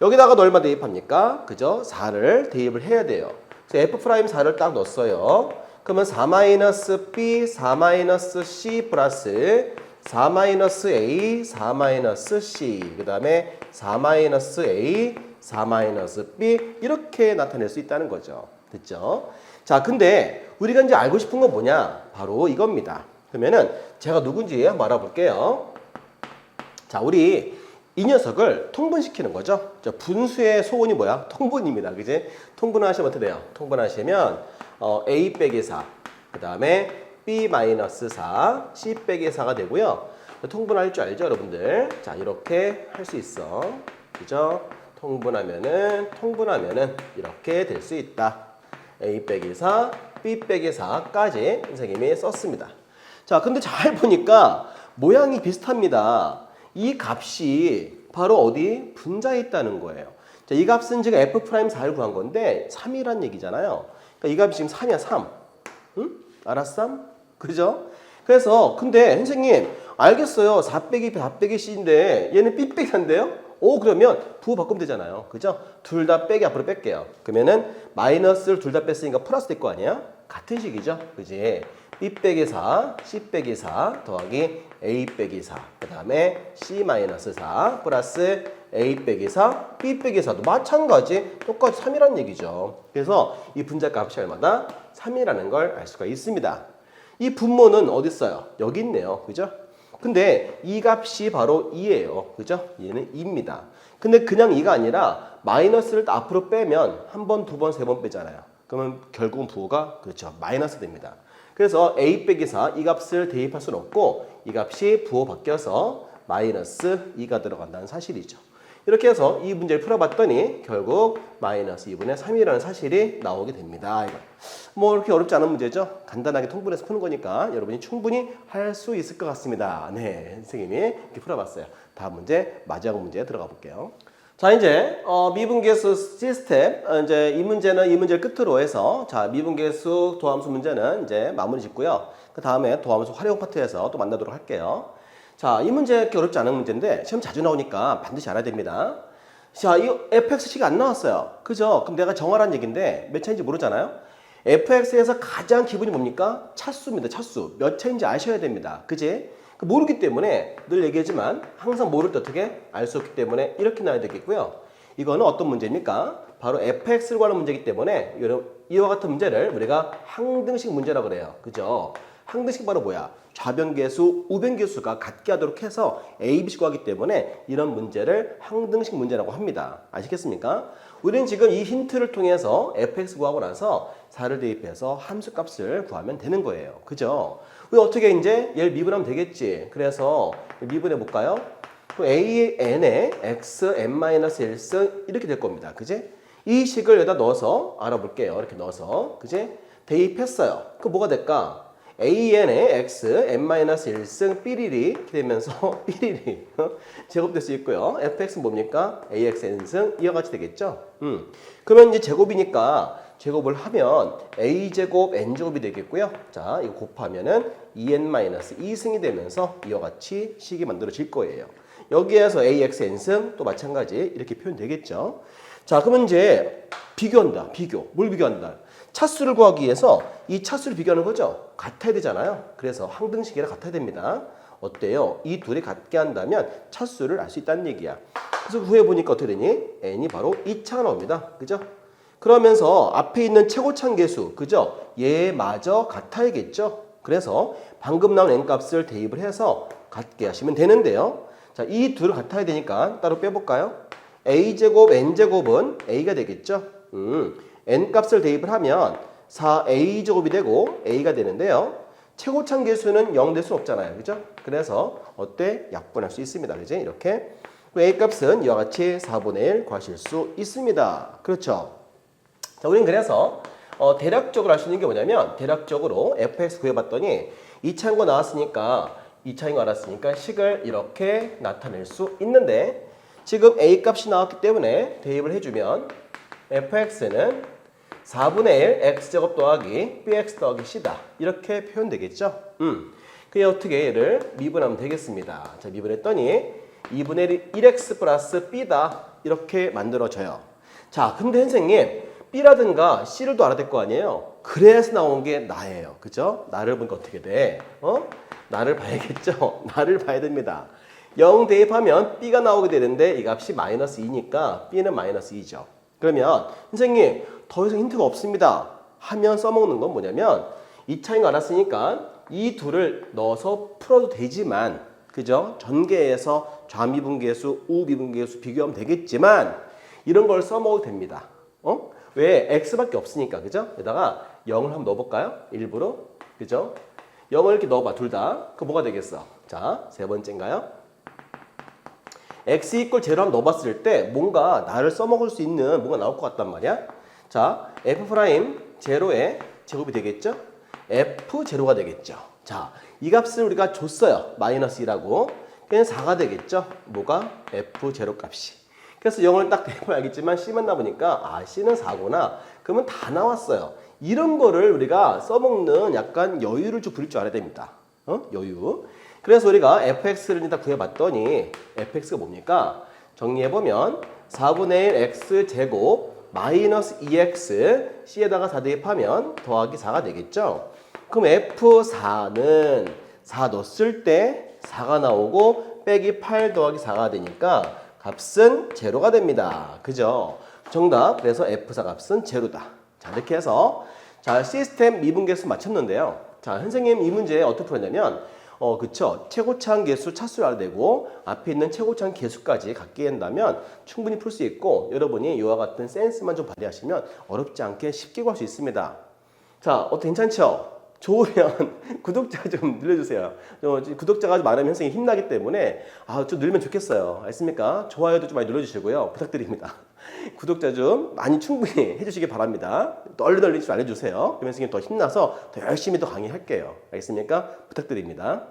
여기다가 너 얼마 대입합니까? 그죠? 4를 대입을 해야 돼요. 그래서 f'4를 딱 넣었어요. 그러면 4-b, 4-c 플러스 4-a, 4-c 그 다음에 4-a, 4-b 이렇게 나타낼 수 있다는 거죠. 됐죠? 자, 근데 우리가 이제 알고 싶은 건 뭐냐? 바로 이겁니다. 그러면은 제가 누군지 한번 알아볼게요. 자, 우리 이 녀석을 통분시키는 거죠. 자, 분수의 소원이 뭐야? 통분입니다. 그지? 통분하시면 어떻게 돼요? 통분하시면 A 빼기 4, 그 다음에 B-4, C 빼기 4가 되고요. 통분할 줄 알죠, 여러분들? 자, 이렇게 할 수 있어. 그죠? 통분하면은 이렇게 될 수 있다. A 빼기 4, B 빼기 4까지 선생님이 썼습니다. 자, 근데 잘 보니까 모양이 비슷합니다. 이 값이 바로 어디? 분자에 있다는 거예요. 자, 이 값은 지금 F'4를 구한 건데 3이란 얘기잖아요. 그러니까 이 값이 지금 3이야, 3. 응? 알았삼? 그죠? 그래서 근데 선생님 알겠어요. 4 빼기 4 빼기 C인데 얘는 B 빼기 4인데요? 오, 그러면 부호 바꾸면 되잖아요. 그죠? 둘 다 빼기 앞으로 뺄게요. 그러면은 마이너스를 둘 다 뺐으니까 플러스 될 거 아니야? 같은 식이죠. 그지? B 빼기 4, C 빼기 4 더하기 A 빼기 4. 그 다음에 C 마이너스 4 플러스 A 빼기 4, B 빼기 4도 마찬가지 똑같이 3이라는 얘기죠. 그래서 이 분자 값이 얼마다? 3이라는 걸 알 수가 있습니다. 이 분모는 어디 있어요? 여기 있네요. 그죠? 근데 이 값이 바로 2예요. 그죠? 얘는 2입니다. 근데 그냥 2가 아니라 마이너스를 앞으로 빼면 한 번, 두 번, 세 번 빼잖아요. 그러면 결국은 부호가 그렇죠. 마이너스 됩니다. 그래서 A 빼기 4 이 값을 대입할 수는 없고 이 값이 부호 바뀌어서 마이너스 2가 들어간다는 사실이죠. 이렇게 해서 이 문제를 풀어봤더니 결국 마이너스 2분의 3이라는 사실이 나오게 됩니다. 뭐 이렇게 어렵지 않은 문제죠. 간단하게 통분해서 푸는 거니까 여러분이 충분히 할 수 있을 것 같습니다. 네, 선생님이 이렇게 풀어봤어요. 다음 문제, 마지막 문제 들어가 볼게요. 자, 이제 미분계수 시스템, 이제 이 문제를 끝으로 해서 자, 미분계수 도함수 문제는 이제 마무리 짓고요. 그 다음에 도함수 활용 파트에서 또 만나도록 할게요. 자, 이 문제 이렇게 어렵지 않은 문제인데 시험 자주 나오니까 반드시 알아야 됩니다. 자, 이 fx식이 안 나왔어요. 그죠? 그럼 내가 정하라는 얘기인데 몇 차인지 모르잖아요. fx에서 가장 기본이 뭡니까? 차수입니다. 차수. 몇 차인지 아셔야 됩니다. 그지? 모르기 때문에 늘 얘기하지만 항상 모를 때 어떻게 알 수 없기 때문에 이렇게 나와야 되겠고요. 이거는 어떤 문제입니까? 바로 fx를 구하는 문제이기 때문에 이와 같은 문제를 우리가 항등식 문제라고 그래요. 그죠? 항등식 바로 뭐야? 좌변계수, 우변계수가 같게 하도록 해서 A, B씩 구하기 때문에 이런 문제를 항등식 문제라고 합니다. 아시겠습니까? 우리는 지금 이 힌트를 통해서 fx 구하고 나서 4를 대입해서 함수값을 구하면 되는 거예요. 그죠? 우리 어떻게 이제 얘를 미분하면 되겠지. 그래서 미분해 볼까요? AN의 x n-1승 이렇게 될 겁니다. 그지? 이 식을 여기다 넣어서 알아볼게요. 이렇게 넣어서. 그지? 대입했어요. 그 뭐가 될까? AN의 x n-1승 삐리리 이렇게 되면서 삐리리 제곱될 수 있고요. fx는 뭡니까? axn승 이와 같이 되겠죠? 그러면 이제 제곱이니까 제곱을 하면 a제곱 n제곱이 되겠고요. 자, 이거 곱하면은 2n-2승이 되면서 이와 같이 식이 만들어질 거예요. 여기에서 axn승 또 마찬가지 이렇게 표현되겠죠. 자, 그러면 이제 비교한다. 뭘 비교한다? 차수를 구하기 위해서 이 차수를 비교하는 거죠. 같아야 되잖아요. 그래서 항등식이라 같아야 됩니다. 어때요? 이 둘이 같게 한다면 차수를 알 수 있다는 얘기야. 그래서 후에 보니까 어떻게 되니? n이 바로 2차가 나옵니다. 그죠? 그러면서 앞에 있는 최고차계수, 그죠? 얘마저 같아야겠죠? 그래서 방금 나온 n값을 대입을 해서 같게 하시면 되는데요. 자, 이 둘을 같아야 되니까 따로 빼볼까요? a제곱, n제곱은 a가 되겠죠? n값을 대입을 하면 4a제곱이 되고 a가 되는데요. 최고차계수는 0 될 수 없잖아요. 그죠? 그래서 어때? 약분할 수 있습니다. 그지? 이렇게. a값은 이와 같이 4분의 1 구하실 수 있습니다. 그렇죠? 자, 우리는 그래서 대략적으로 할 수 있는 게 뭐냐면 대략적으로 fx 구해봤더니 2차인 거 나왔으니까 2차인 거 알았으니까 식을 이렇게 나타낼 수 있는데 지금 a 값이 나왔기 때문에 대입을 해주면 fx는 4분의 1 x제곱 더하기 bx 더하기 c다. 이렇게 표현되겠죠? 그게 어떻게 얘를 미분하면 되겠습니다. 자, 미분했더니 2분의 1x 플러스 b다. 이렇게 만들어져요. 자, 근데 선생님 B라든가 C를 또 알아야 될 거 아니에요? 그래서 나온 게 나예요. 그죠? 나를 보니까 어떻게 돼? 나를 봐야겠죠? 나를 봐야 됩니다. 0 대입하면 B가 나오게 되는데 이 값이 마이너스 2니까 B는 마이너스 2죠. 그러면 선생님 더 이상 힌트가 없습니다. 하면 써먹는 건 뭐냐면 2차인 거 알았으니까 이 둘을 넣어서 풀어도 되지만 그죠? 전개해서 좌미분계수, 우미분계수 비교하면 되겠지만 이런 걸 써먹어도 됩니다. 왜? x밖에 없으니까. 그죠? 여기다가 0을 한번 넣어볼까요? 일부러. 그죠? 0을 이렇게 넣어봐. 둘 다. 그럼 뭐가 되겠어? 자, 세 번째인가요? x 이퀄 제로 한번 넣어봤을 때 뭔가 나를 써먹을 수 있는 뭔가 나올 것 같단 말이야. 자, f 프라임 제로의 제곱이 되겠죠? f 제로가 되겠죠. 자, 이 값을 우리가 줬어요. 마이너스 2라고. 그냥 4가 되겠죠? 뭐가? f 제로 값이. 그래서 0을 딱 대보면 알겠지만 C만 나보니까 아 C는 4구나. 그러면 다 나왔어요. 이런 거를 우리가 써먹는 약간 여유를 좀 부릴 줄 알아야 됩니다. 여유. 그래서 우리가 fx를 일단 구해봤더니 fx가 뭡니까? 정리해보면 4분의 1 x제곱 마이너스 2x C에다가 4 대입하면 더하기 4가 되겠죠? 그럼 f4는 4 넣었을 때 4가 나오고 빼기 8 더하기 4가 되니까 값은 제로가 됩니다. 그죠? 정답. 그래서 F4 값은 제로다. 자, 이렇게 해서 자, 시스템 미분계수 맞췄는데요. 자, 선생님 이 문제 어떻게 풀었냐면 그쵸. 최고차항 계수 차수를 알아야 되고 앞에 있는 최고차항 계수까지 갖게 된다면 충분히 풀 수 있고 여러분이 이와 같은 센스만 좀 발휘하시면 어렵지 않게 쉽게 구할 수 있습니다. 자, 괜찮죠? 좋으면 구독자 좀 늘려주세요. 구독자가 많으면 선생님이 힘나기 때문에 좀 늘면 좋겠어요. 알겠습니까? 좋아요도 좀 많이 눌러주시고요. 부탁드립니다. 구독자 좀 많이 충분히 해주시기 바랍니다. 널리 좀 알려주세요. 그러면 선생님 더 힘나서 더 열심히 더 강의할게요. 알겠습니까? 부탁드립니다.